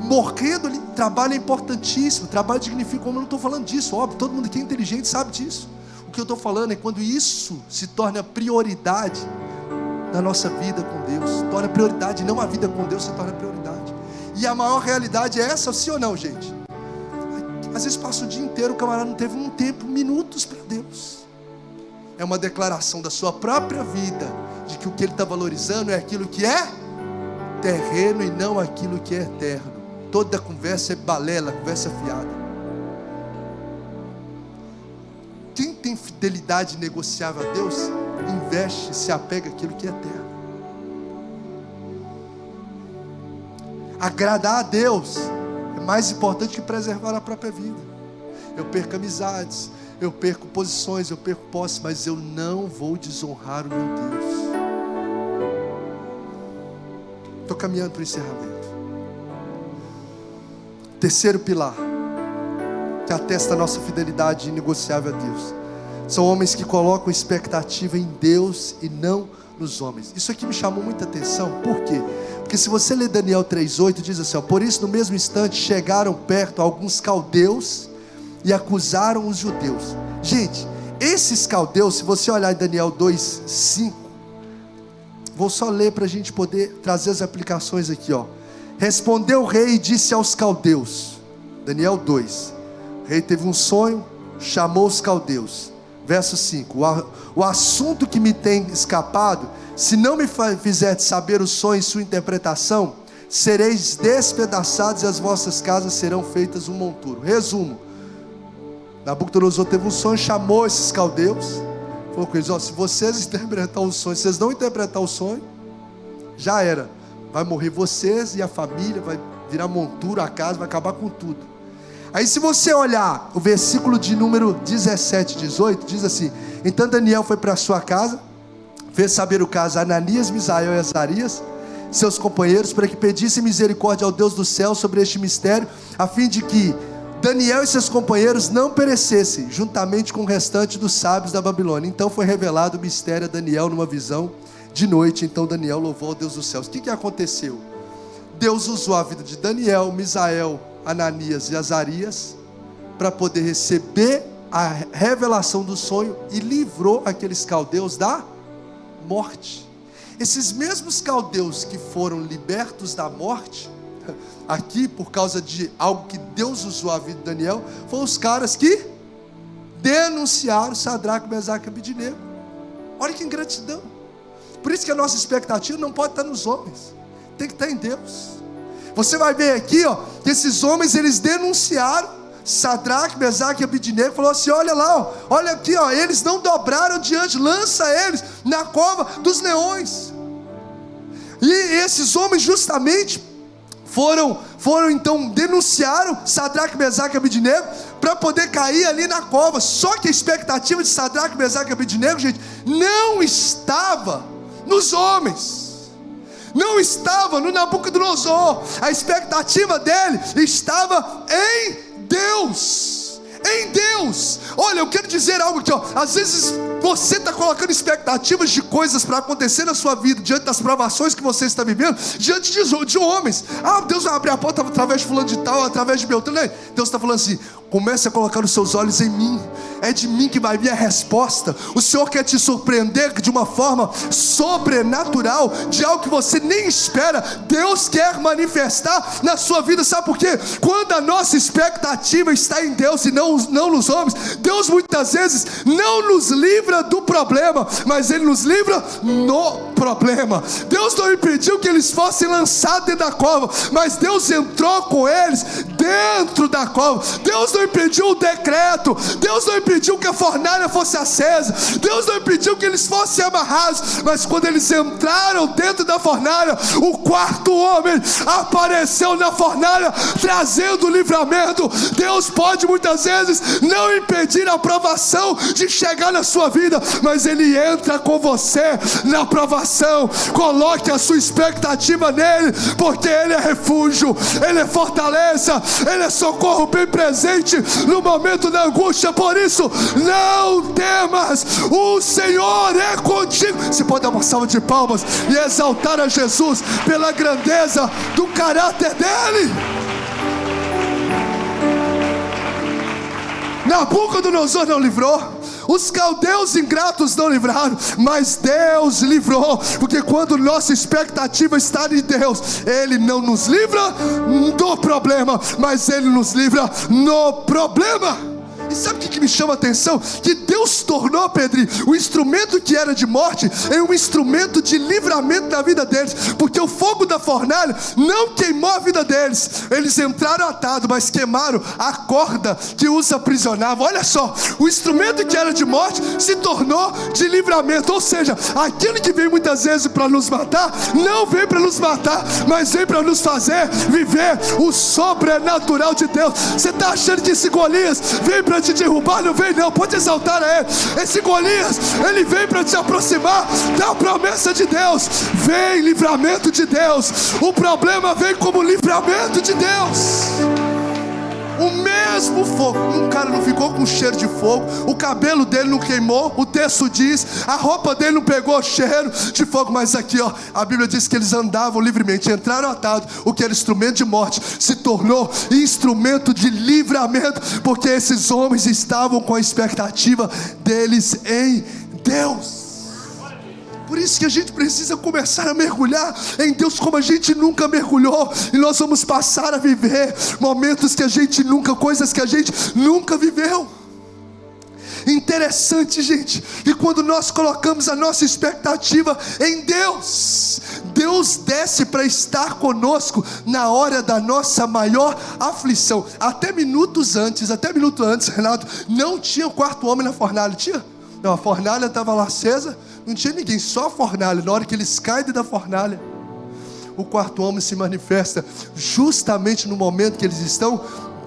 morrendo ali. Trabalho é importantíssimo, trabalho dignifica. Como eu não estou falando disso, óbvio, todo mundo que é inteligente sabe disso. O que eu estou falando é quando isso se torna prioridade na nossa vida com Deus, torna prioridade, não a vida com Deus se torna prioridade. E a maior realidade é essa, sim ou não, gente? Às vezes passa o dia inteiro, o camarada não teve um tempo, minutos para Deus. É uma declaração da sua própria vida, de que o que ele está valorizando é aquilo que é terreno e não aquilo que é eterno. Toda conversa é balela, conversa fiada. Quem tem fidelidade negociável a Deus, investe, se apega àquilo que é eterno. Agradar a Deus é mais importante que preservar a própria vida. Eu perco amizades, eu perco posições, eu perco posses, mas eu não vou desonrar o meu Deus. Estou caminhando para o encerramento. Terceiro pilar, que atesta a nossa fidelidade inegociável a Deus, são homens que colocam expectativa em Deus e não nos homens. Isso aqui me chamou muita atenção. Por quê? Porque se você ler Daniel 3,8, diz assim, por isso no mesmo instante chegaram perto alguns caldeus e acusaram os judeus. Gente, esses caldeus, se você olhar em Daniel 2,5, vou só ler para a gente poder trazer as aplicações aqui, Respondeu o rei e disse aos caldeus, Daniel 2, o rei teve um sonho, chamou os caldeus. Verso 5, o assunto que me tem escapado, se não me fizer saber o sonho e sua interpretação, sereis despedaçados e as vossas casas serão feitas um monturo. Resumo, Nabucodonosor teve um sonho, chamou esses caldeus, falou com eles, se vocês interpretar o sonho, se vocês não interpretar o sonho, já era, vai morrer vocês e a família, vai virar monturo, a casa, vai acabar com tudo. Aí se você olhar o versículo de número 17 e 18, diz assim, então Daniel foi para a sua casa, fez saber o caso a Ananias, Misael e Azarias, seus companheiros, para que pedissem misericórdia ao Deus do céu sobre este mistério, a fim de que Daniel e seus companheiros não perecessem, juntamente com o restante dos sábios da Babilônia. Então foi revelado o mistério a Daniel numa visão de noite. Então Daniel louvou ao Deus dos céus. O que aconteceu? Deus usou a vida de Daniel, Misael, Ananias e Azarias para poder receber a revelação do sonho e livrou aqueles caldeus da morte. Esses mesmos caldeus que foram libertos da morte, aqui por causa de algo que Deus usou a vida de Daniel, foram os caras que denunciaram Sadraque, Mesaque e Abednego. Olha que ingratidão. Por isso que a nossa expectativa não pode estar nos homens, tem que estar em Deus. Você vai ver aqui, que esses homens, eles denunciaram Sadraque, Mesaque e Abednego, falou assim, olha lá, olha aqui, eles não dobraram diante, lança eles na cova dos leões. E esses homens justamente foram então, denunciaram Sadraque, Mesaque e Abednego para poder cair ali na cova. Só que a expectativa de Sadraque, Mesaque e Abednego, gente, não estava nos homens, não estava no Nabucodonosor. A expectativa dele estava em Deus, em Deus. Olha, eu quero dizer algo aqui, às vezes você está colocando expectativas de coisas para acontecer na sua vida, diante das provações que você está vivendo, diante de homens. Deus vai abrir a porta através de fulano de tal, através de Beltrano. Deus está falando assim, comece a colocar os seus olhos em mim, é de mim que vai vir a resposta. O Senhor quer te surpreender de uma forma sobrenatural, de algo que você nem espera. Deus quer manifestar na sua vida, sabe por quê? Quando a nossa expectativa está em Deus e não nos homens, Deus muitas vezes não nos livra do problema, mas Ele nos livra no problema. Deus não impediu que eles fossem lançados dentro da cova, mas Deus entrou com eles dentro da cova. Deus não impediu o decreto, Deus não impediu que a fornalha fosse acesa, Deus não impediu que eles fossem amarrados, mas quando eles entraram dentro da fornalha, o quarto homem apareceu na fornalha, trazendo o livramento. Deus pode muitas vezes não impedir a aprovação de chegar na sua vida, vida, mas Ele entra com você na provação. Coloque a sua expectativa nele, porque Ele é refúgio, Ele é fortaleza, Ele é socorro bem presente no momento da angústia. Por isso, não temas, o Senhor é contigo. Você pode dar uma salva de palmas e exaltar a Jesus pela grandeza do caráter dele. Nabucodonosor não livrou, os caldeus ingratos não livraram, mas Deus livrou, porque quando nossa expectativa está em Deus, Ele não nos livra do problema, mas Ele nos livra no problema. E sabe o que me chama a atenção? Que Deus tornou, Pedro, o instrumento que era de morte em um instrumento de livramento da vida deles, porque o fogo da fornalha não queimou a vida deles. Eles entraram atados, mas queimaram a corda que os aprisionava. Olha só, o instrumento que era de morte se tornou de livramento. Ou seja, aquilo que vem muitas vezes para nos matar, não vem para nos matar, mas vem para nos fazer viver o sobrenatural de Deus. Você está achando que esse Golias vem para te derrubar? Não vem não, pode exaltar a Ele. Esse Golias, ele vem para te aproximar da promessa de Deus. Vem livramento de Deus, o problema vem como livramento de Deus. O mesmo fogo, um cara não ficou com cheiro de fogo, o cabelo dele não queimou, o texto diz, a roupa dele não pegou cheiro de fogo, mas aqui ó, a Bíblia diz que eles andavam livremente, entraram atados, o que era instrumento de morte se tornou instrumento de livramento, porque esses homens estavam com a expectativa deles em Deus. Por isso que a gente precisa começar a mergulhar em Deus como a gente nunca mergulhou. E nós vamos passar a viver momentos que a gente nunca, coisas que a gente nunca viveu. Interessante, gente, que quando nós colocamos a nossa expectativa em Deus, Deus desce para estar conosco na hora da nossa maior aflição. Até minuto antes, Renato, não tinha o quarto homem na fornalha, tinha? Não, a fornalha estava lá acesa, não tinha ninguém, só a fornalha. Na hora que eles caem da fornalha, o quarto homem se manifesta justamente no momento que eles estão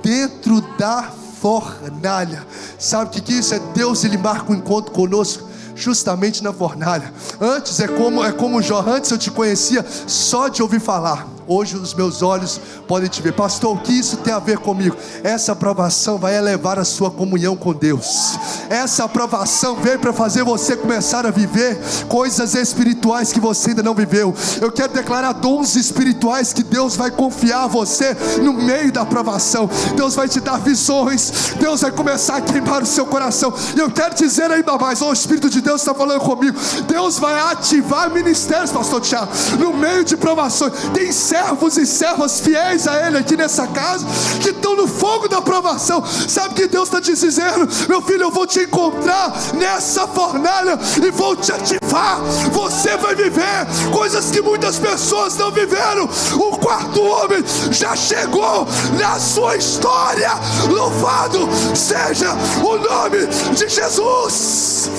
dentro da fornalha. Sabe o que é isso? É Deus, Ele marca um encontro conosco justamente na fornalha. Antes é como Jó, antes eu te conhecia só de ouvir falar, hoje os meus olhos podem te ver. Pastor, o que isso tem a ver comigo? Essa aprovação vai elevar a sua comunhão com Deus. Essa aprovação veio para fazer você começar a viver coisas espirituais que você ainda não viveu. Eu quero declarar dons espirituais que Deus vai confiar a você no meio da aprovação. Deus vai te dar visões, Deus vai começar a queimar o seu coração. E eu quero dizer ainda mais, o Espírito de Deus está falando comigo, Deus vai ativar ministérios, pastor Tiago, no meio de provações. Tem servos e servas fiéis a Ele aqui nessa casa, que estão no fogo da provação. Sabe o que Deus está te dizendo? Meu filho, eu vou te encontrar nessa fornalha e vou te ativar. Você vai viver coisas que muitas pessoas não viveram. O quarto homem já chegou na sua história. Louvado seja o nome de Jesus.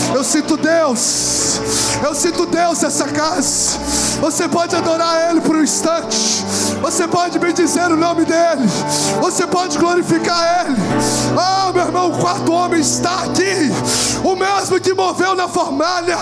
Eu sinto Deus nessa casa. Você pode adorar Ele por um instante, você pode bendizer o nome dEle, você pode glorificar Ele. Ah, meu irmão, o quarto homem está aqui, o mesmo que moveu na fornalha,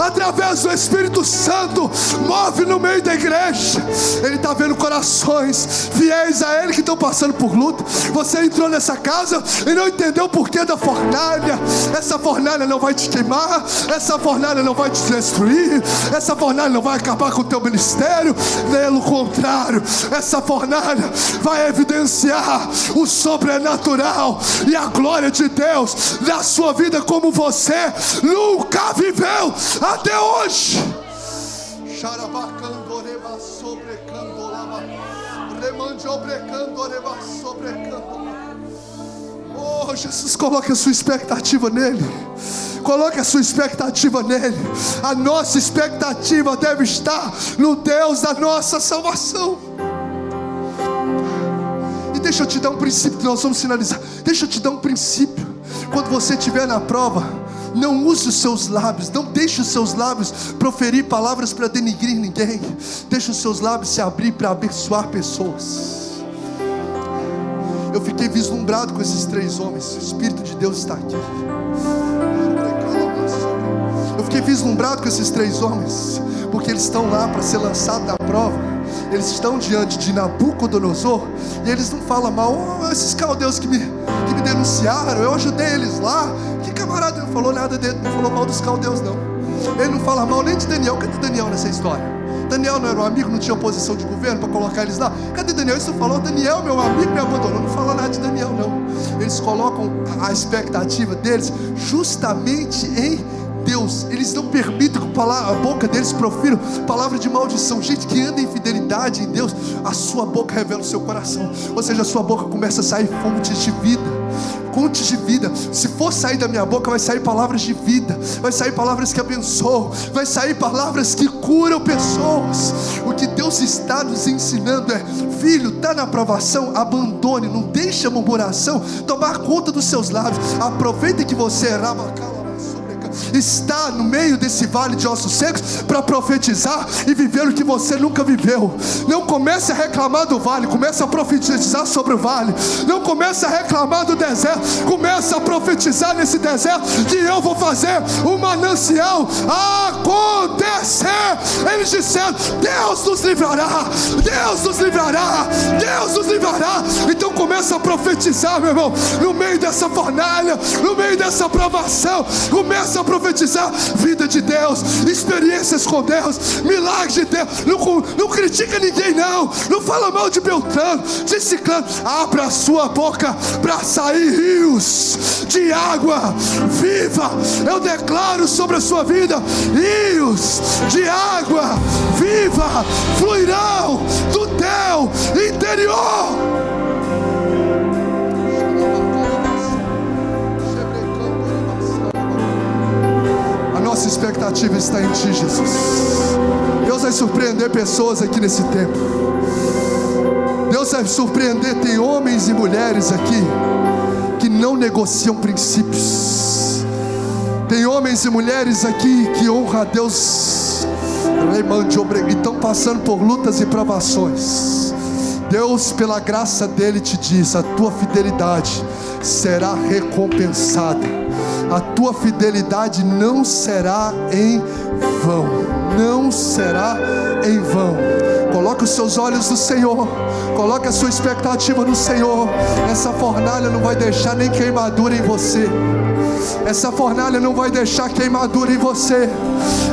através do Espírito Santo, move no meio da igreja. Ele está vendo corações fiéis a Ele que estão passando por luta. Você entrou nessa casa e não entendeu o porquê da fornalha. Essa fornalha não vai te queimar, essa fornalha não vai te destruir, essa fornalha não vai acabar com o teu ministério. Pelo contrário, essa fornalha vai evidenciar o sobrenatural e a glória de Deus na sua vida como você nunca viveu até hoje. Oh, Jesus, coloque a sua expectativa nele. Coloque a sua expectativa nele. A nossa expectativa deve estar no Deus da nossa salvação. E deixa eu te dar um princípio que nós vamos finalizar. Deixa eu te dar um princípio. Quando você estiver na prova, não use os seus lábios, não deixe os seus lábios proferir palavras para denigrir ninguém. Deixe os seus lábios se abrir para abençoar pessoas. Eu fiquei vislumbrado com esses 3 homens. O Espírito de Deus está aqui. Eu fiquei vislumbrado com esses 3 homens, porque eles estão lá para ser lançados na prova. Eles estão diante de Nabucodonosor, e eles não falam mal. Esses caldeus que me denunciaram, eu ajudei eles lá. Que camarada, não falou nada dele, não falou mal dos caldeus não. Ele não fala mal nem de Daniel. Cadê Daniel nessa história? Daniel não era um amigo, não tinha oposição de governo para colocar eles lá? Cadê Daniel? Isso falou, Daniel, meu amigo, me abandonou. Não fala nada de Daniel não. Eles colocam a expectativa deles justamente em Deus. Eles não permitem que a boca deles profira palavra de maldição. Gente que anda em fidelidade em Deus, a sua boca revela o seu coração. Ou seja, a sua boca começa a sair fontes de vida. Fontes de vida. Se for sair da minha boca, vai sair palavras de vida, vai sair palavras que abençoam, vai sair palavras que curam pessoas. O que Deus está nos ensinando é: filho, está na aprovação, abandone, não deixe a murmuração tomar conta dos seus lábios. Aproveita que você está no meio desse vale de ossos secos para profetizar e viver o que você nunca viveu. Não comece a reclamar do vale, comece a profetizar sobre o vale. Não comece a reclamar do deserto, comece a profetizar nesse deserto que eu vou fazer um manancial acontecer. Eles disseram: Deus nos livrará, Deus nos livrará, Deus nos livrará. Então começa a profetizar, meu irmão, no meio dessa fornalha, no meio dessa provação. Começa a profetizar vida de Deus, experiências com Deus, milagres de Deus. Não critica ninguém não fala mal de Beltrano, de Ciclano. Abra a sua boca para sair rios de água viva. Eu declaro sobre a sua vida: rios de água viva fluirão do teu interior. Nossa expectativa está em Ti, Jesus. Deus vai surpreender pessoas aqui nesse tempo. Deus vai surpreender. Tem homens e mulheres aqui que não negociam princípios. Tem homens e mulheres aqui que honram a Deus e estão passando por lutas e provações. Deus, pela graça dele, te diz: a tua fidelidade será recompensada. A tua fidelidade não será em vão. Não será em vão. Coloque os seus olhos no Senhor. Coloque a sua expectativa no Senhor. Essa fornalha não vai deixar nem queimadura em você. Essa fornalha não vai deixar queimadura em você.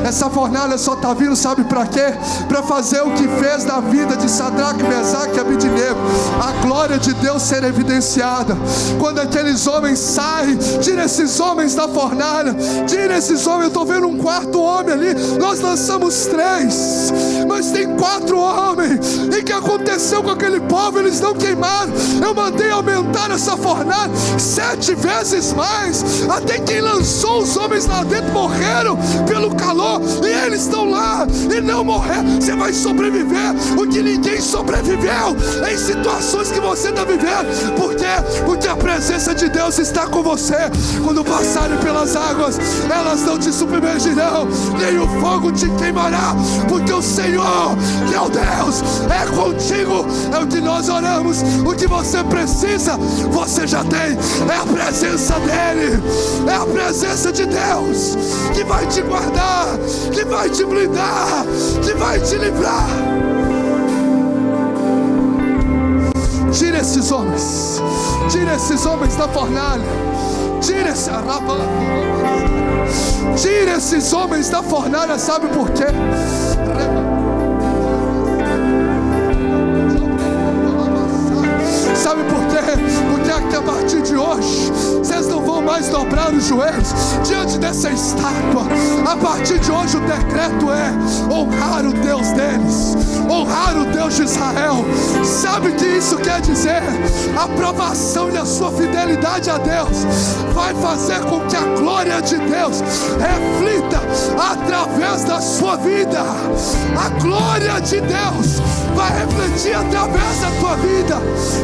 Essa fornalha só está vindo, sabe para quê? Para fazer o que fez na vida de Sadraque, Mesaque e Abednego. A glória de Deus ser evidenciada. Quando aqueles homens saem, tira esses homens da fornalha, tira esses homens. Eu estou vendo um 4º homem ali. Nós lançamos 3, mas tem 4 homens. E o que aconteceu com aquele povo? Eles não queimaram. Eu mandei aumentar essa fornalha 7 vezes mais, até quem lançou os homens lá dentro morreram pelo calor, e eles estão lá e não morreram. Você vai sobreviver o que ninguém sobreviveu em situações que você está vivendo. Por quê? Porque a presença de Deus está com você. Quando passarem pelas águas, elas não te submergirão, nem o fogo te queimará, porque o Senhor, que é o Deus, é contigo. É o que nós oramos. O que você precisa, você já tem. É a presença dEle, é a presença de Deus que vai te guardar, que vai te blindar, que vai te livrar. Tira esses homens da fornalha. Tira esses homens da fornalha. Sabe por quê? Sabe por quê? Porque a partir de hoje vocês não vão mais dobrar os joelhos diante dessa estátua. A partir de hoje o decreto é honrar o Deus deles, honrar o Deus de Israel. Sabe o que isso quer dizer? A aprovação e a sua fidelidade a Deus vai fazer com que a glória de Deus reflita através da sua vida. A glória de Deus vai refletir através da tua vida.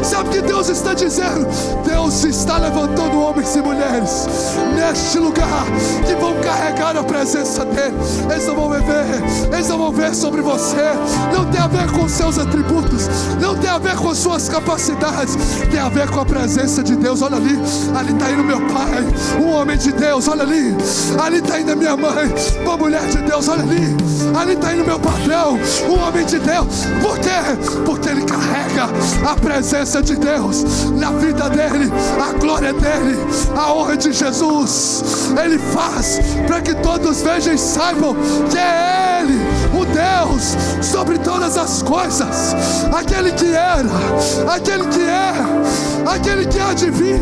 Sabe o que Deus está dizendo? Deus está levantando homens e mulheres neste lugar que vão carregar a presença dEle. Eles não vão ver sobre você. Não tem a ver com seus atributos, não tem a ver com suas capacidades, tem a ver com a presença de Deus. Olha ali, ali está indo meu pai, um homem de Deus, olha ali está indo a minha mãe, uma mulher de Deus, olha ali está indo meu patrão, um homem de Deus. Por quê? Porque ele carrega a presença de Deus na vida dele, a glória dele, a honra de Jesus. Ele faz para que todos vejam e saibam que é Ele, o Deus sobre todas as coisas, aquele que era, aquele que é, aquele que há de vir.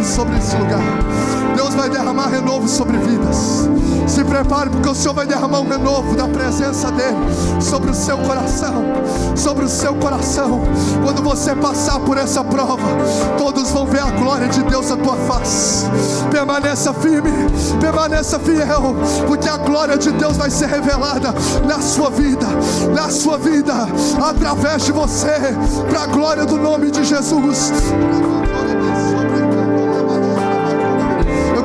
Sobre esse lugar, Deus vai derramar renovo sobre vidas. Se prepare, porque o Senhor vai derramar um renovo da presença dele sobre o seu coração, sobre o seu coração. Quando você passar por essa prova, todos vão ver a glória de Deus na tua face. Permaneça firme, permaneça fiel, porque a glória de Deus vai ser revelada na sua vida, através de você, para a glória do nome de Jesus.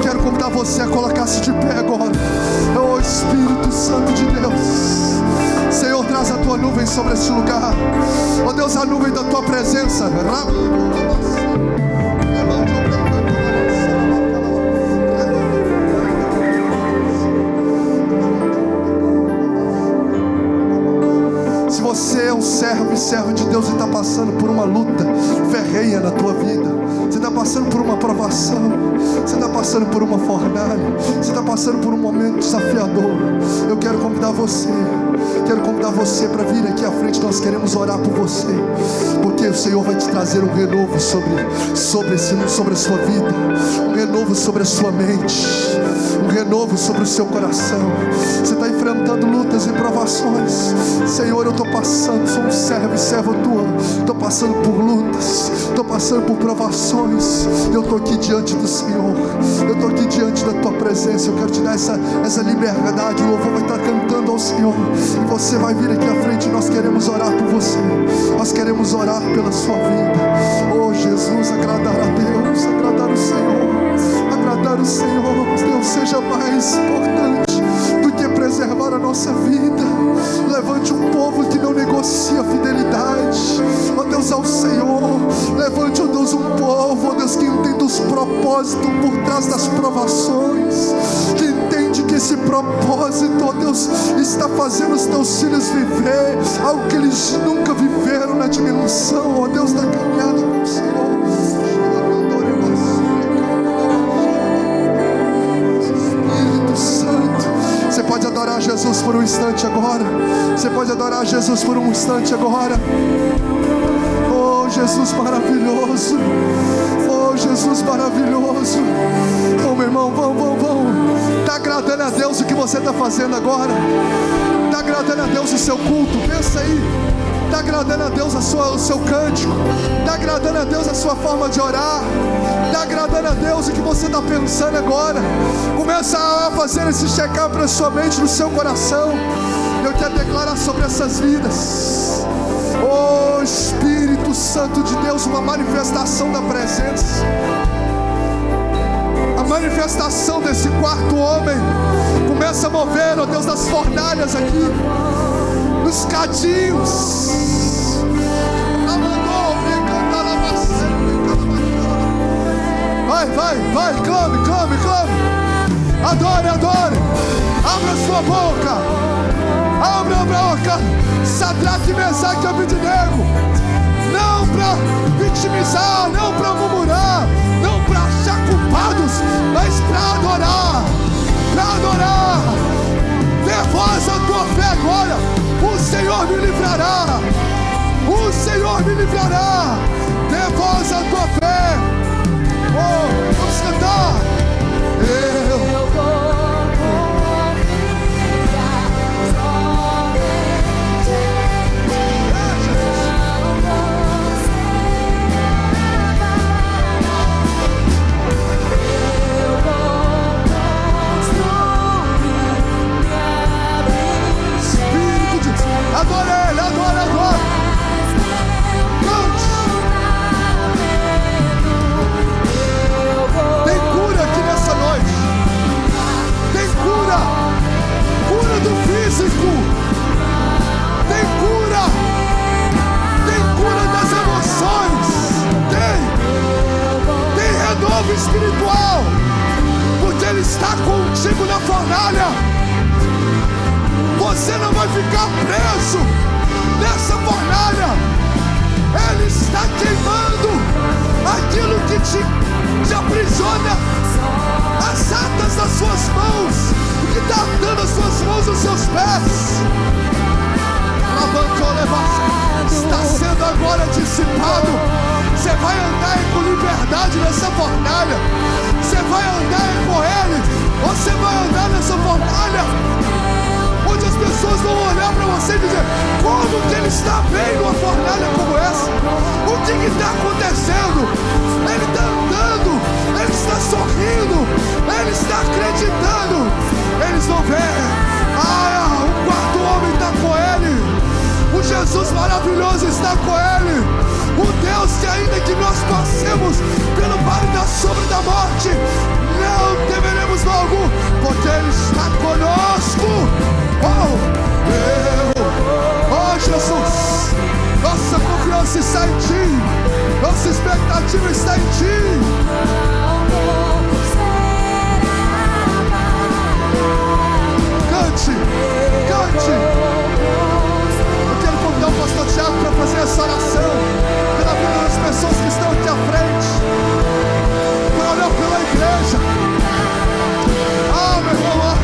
Quero convidar você a colocar-se de pé agora. Oh Espírito Santo de Deus, Senhor, traz a tua nuvem sobre este lugar. Oh Deus, a nuvem da tua presença. Se você é um servo e servo de Deus e está passando por uma luta ferrenha na tua vida, você está passando por uma provação, você está passando por uma fornalha, você está passando por um momento desafiador, eu quero convidar você para vir aqui à frente. Nós queremos orar por você, porque o Senhor vai te trazer um renovo sobre a sua vida, um renovo sobre a sua mente, um renovo sobre o seu coração. Você está enfrentando lutas e provações. Senhor, eu estou passando, sou um servo e servo tua, estou passando por lutas, estou passando por provações. Eu estou aqui diante do Senhor, eu estou aqui diante da tua presença. Eu quero te dar essa liberdade. O louvor vai estar cantando ao Senhor, e você vai vir aqui à frente. Nós queremos orar por você, nós queremos orar pela sua vida. Oh Jesus, agradar a Deus, agradar o Senhor, agradar o Senhor. Deus, seja mais importante do que preservar a nossa vida. Levante um povo que não negocia a fidelidade, ó Deus, ao Senhor. Levante, ó Deus, um povo, ó Deus, que entende os propósitos por trás das provações, que entende que esse propósito, ó Deus, está fazendo os teus filhos viver algo que eles nunca viveram na dimensão, ó Deus, da caminhada com o Senhor. Você pode adorar Jesus por um instante agora. Você pode adorar Jesus por um instante agora. Oh Jesus maravilhoso, oh Jesus maravilhoso. Oh meu irmão, vamos. Está agradando a Deus o que você está fazendo agora? Está agradando a Deus o seu culto? Pensa aí. Está agradando a Deus o seu cântico? Está agradando a Deus a sua forma de orar? Está agradando a Deus o que você está pensando agora? Começa a fazer esse check-up na sua mente, no seu coração. Eu quero declarar sobre essas vidas, oh Espírito Santo de Deus, uma manifestação da presença, a manifestação desse quarto homem. Começa a mover, ó Deus, das fornalhas aqui, nos cadinhos. Vai, clame. Adore. Abra sua boca. Abra a boca. Sadraque, Mesaque e Abednego. Não para vitimizar, não para murmurar, não para achar culpados, mas para adorar. Dê voz à tua fé agora. O Senhor me livrará. Dê voz à tua fé. Oh, vamos cantar. Eu vou Você não vai ficar preso nessa fornalha. Ele está queimando aquilo que te aprisiona, as atas das suas mãos, o que está atando as suas mãos aos seus pés. Está sendo agora dissipado. Você vai andar com liberdade nessa fornalha. Você vai andar com Ele. Você vai andar nessa fornalha onde as pessoas vão olhar para você e dizer: como que ele está bem numa fornalha como essa? O que está acontecendo? Ele está andando, ele está sorrindo, ele está acreditando. Eles vão ver: o quarto homem está com ele. O Jesus maravilhoso está com ele. O Deus que, ainda que nós passemos pelo vale da sombra da morte, não temeremos mal algum, porque Ele está conosco. Jesus, nossa confiança está em Ti, nossa expectativa está em Ti. Cante, cante. O pastor Tiago para fazer essa oração pela vida das pessoas que estão aqui à frente, para orar pela igreja. Meu irmão,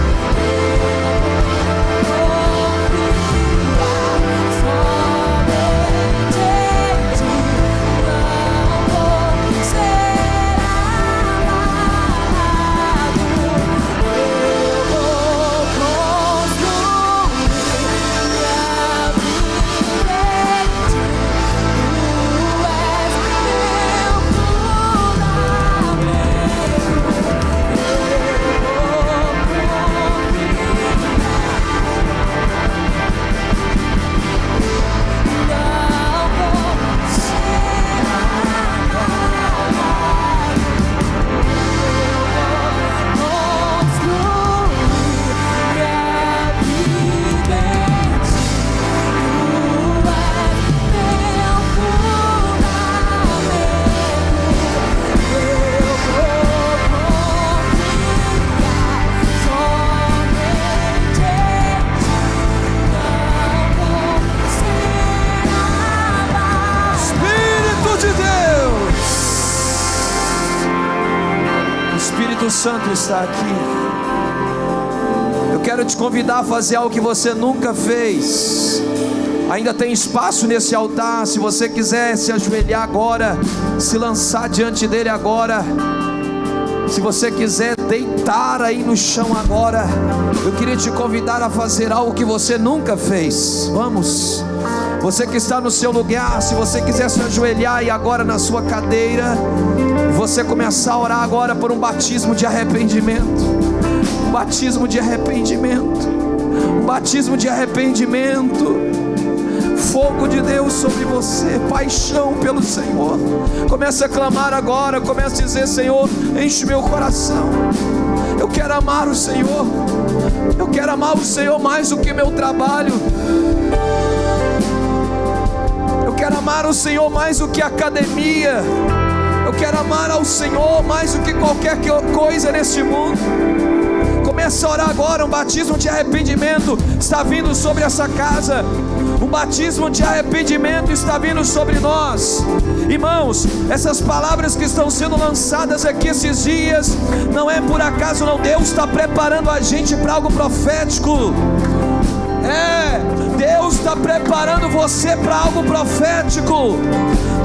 Espírito Santo está aqui. Eu quero te convidar a fazer algo que você nunca fez. Ainda tem espaço nesse altar. Se você quiser se ajoelhar agora, se lançar diante dele agora, se você quiser deitar aí no chão agora, eu queria te convidar a fazer algo que você nunca fez. Vamos. Você que está no seu lugar, se você quiser se ajoelhar aí agora na sua cadeira, você começar a orar agora por um batismo de arrependimento. Um batismo de arrependimento. Um batismo de arrependimento. Fogo de Deus sobre você, paixão pelo Senhor. Comece a clamar agora, comece a dizer: Senhor, enche meu coração. Eu quero amar o Senhor. Eu quero amar o Senhor mais do que meu trabalho. Eu quero amar o Senhor mais do que a academia. Eu quero amar ao Senhor mais do que qualquer coisa neste mundo. Comece a orar agora. Um batismo de arrependimento está vindo sobre essa casa. Um batismo de arrependimento está vindo sobre nós. Irmãos, essas palavras que estão sendo lançadas aqui esses dias, não é por acaso não. Deus está preparando a gente para algo profético. Deus está preparando você para algo profético.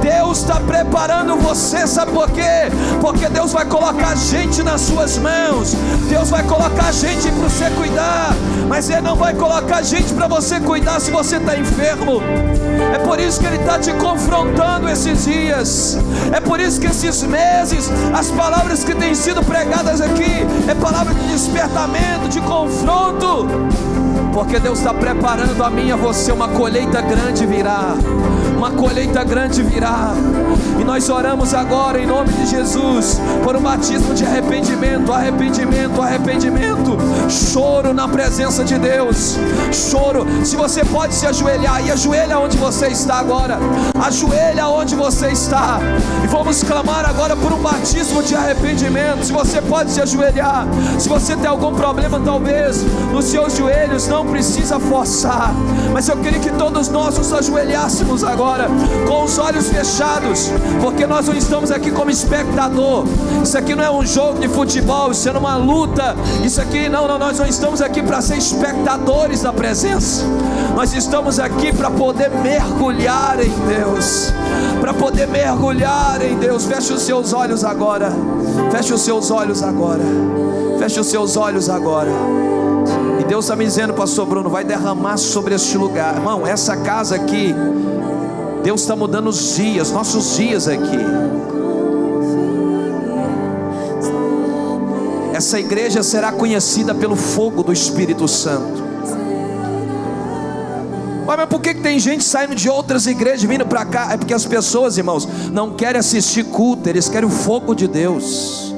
Deus está preparando você, sabe por quê? Porque Deus vai colocar gente nas suas mãos. Deus vai colocar gente para você cuidar, mas Ele não vai colocar gente para você cuidar se você está enfermo. É por isso que Ele está te confrontando esses dias. É por isso que esses meses, as palavras que têm sido pregadas aqui, é palavra de despertamento, de confronto. Porque Deus está preparando a mim e a você. Uma colheita grande virá. Uma colheita grande virá. E nós oramos agora em nome de Jesus por um batismo de arrependimento. Arrependimento, arrependimento. Choro na presença de Deus. Choro ouro. Se você pode se ajoelhar, e ajoelha onde você está agora, ajoelha onde você está, e vamos clamar agora por um batismo de arrependimento. Se você pode se ajoelhar, se você tem algum problema talvez nos seus joelhos, não precisa forçar, mas eu queria que todos nós nos ajoelhássemos agora com os olhos fechados, porque nós não estamos aqui como espectador. Isso aqui não é um jogo de futebol, isso é uma luta. Isso aqui não, nós não estamos aqui para ser espectadores da presença. Nós estamos aqui para poder mergulhar em Deus, para poder mergulhar em Deus. Feche os seus olhos agora. Feche os seus olhos agora. Feche os seus olhos agora. E Deus está me dizendo, pastor Bruno, vai derramar sobre este lugar. Irmão, essa casa aqui, Deus está mudando os dias, nossos dias aqui. Essa igreja será conhecida pelo fogo do Espírito Santo. Mas por que tem gente saindo de outras igrejas vindo para cá? É porque as pessoas, irmãos, não querem assistir culto, eles querem o fogo de Deus.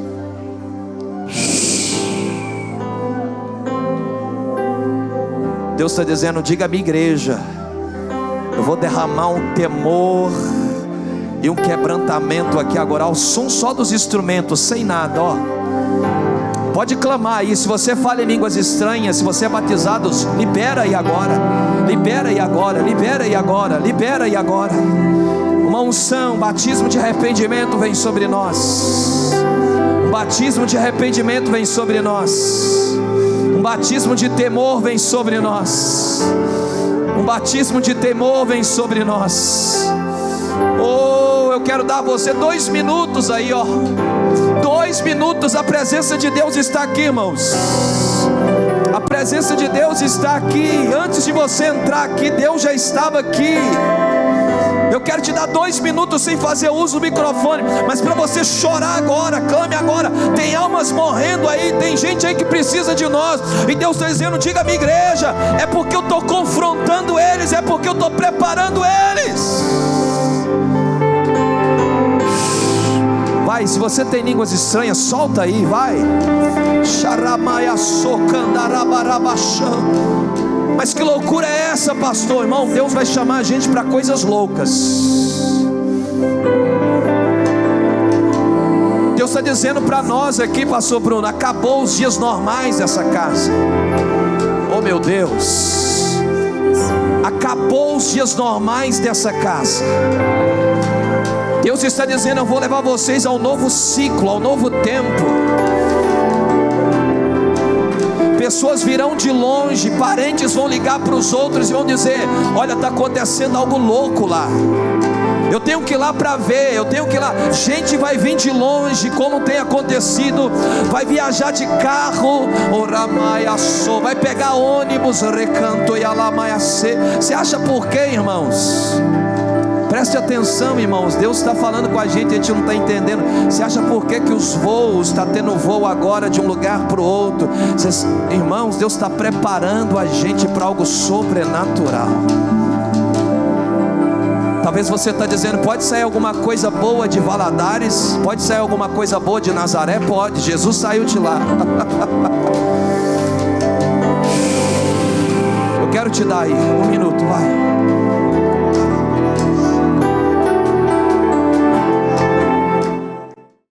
Deus está dizendo, diga à minha igreja, eu vou derramar um temor e um quebrantamento aqui agora, ao som só dos instrumentos, sem nada, ó. Pode clamar aí, se você fala em línguas estranhas, se você é batizado, libera aí agora, libera aí agora, libera aí agora, libera aí agora. Uma unção, um batismo de arrependimento vem sobre nós. Um batismo de arrependimento vem sobre nós. Um batismo de temor vem sobre nós. Um batismo de temor vem sobre nós. Oh, eu quero dar a você 2 minutos aí, ó. 2 minutos, a presença de Deus está aqui, irmãos. A presença de Deus está aqui. Antes de você entrar aqui, Deus já estava aqui. Eu quero te dar 2 minutos sem fazer uso do microfone, mas para você chorar agora, clame agora. Tem almas morrendo aí, tem gente aí que precisa de nós, e Deus está dizendo, diga à minha igreja, é porque eu estou confrontando eles, é porque eu estou preparando eles. Vai, se você tem línguas estranhas, solta aí, vai. Mas que loucura é essa, pastor? Irmão, Deus vai chamar a gente para coisas loucas. Deus está dizendo para nós aqui, pastor Bruno, acabou os dias normais dessa casa. Oh meu Deus, acabou os dias normais dessa casa. Deus está dizendo, eu vou levar vocês ao novo ciclo, ao novo tempo. Pessoas virão de longe, parentes vão ligar para os outros e vão dizer, olha, está acontecendo algo louco lá, eu tenho que ir lá para ver, eu tenho que ir lá. Gente vai vir de longe, como tem acontecido, vai viajar de carro, vai pegar ônibus, recanto e alamaiacê. Você acha por quê, irmãos? Preste atenção, irmãos, Deus está falando com a gente não está entendendo. Você acha por que os voos, está tendo voo agora de um lugar para o outro? Irmãos, Deus está preparando a gente para algo sobrenatural. Talvez você está dizendo, pode sair alguma coisa boa de Valadares? Pode sair alguma coisa boa de Nazaré? Pode, Jesus saiu de lá. Eu quero te dar aí 1 minuto, vai.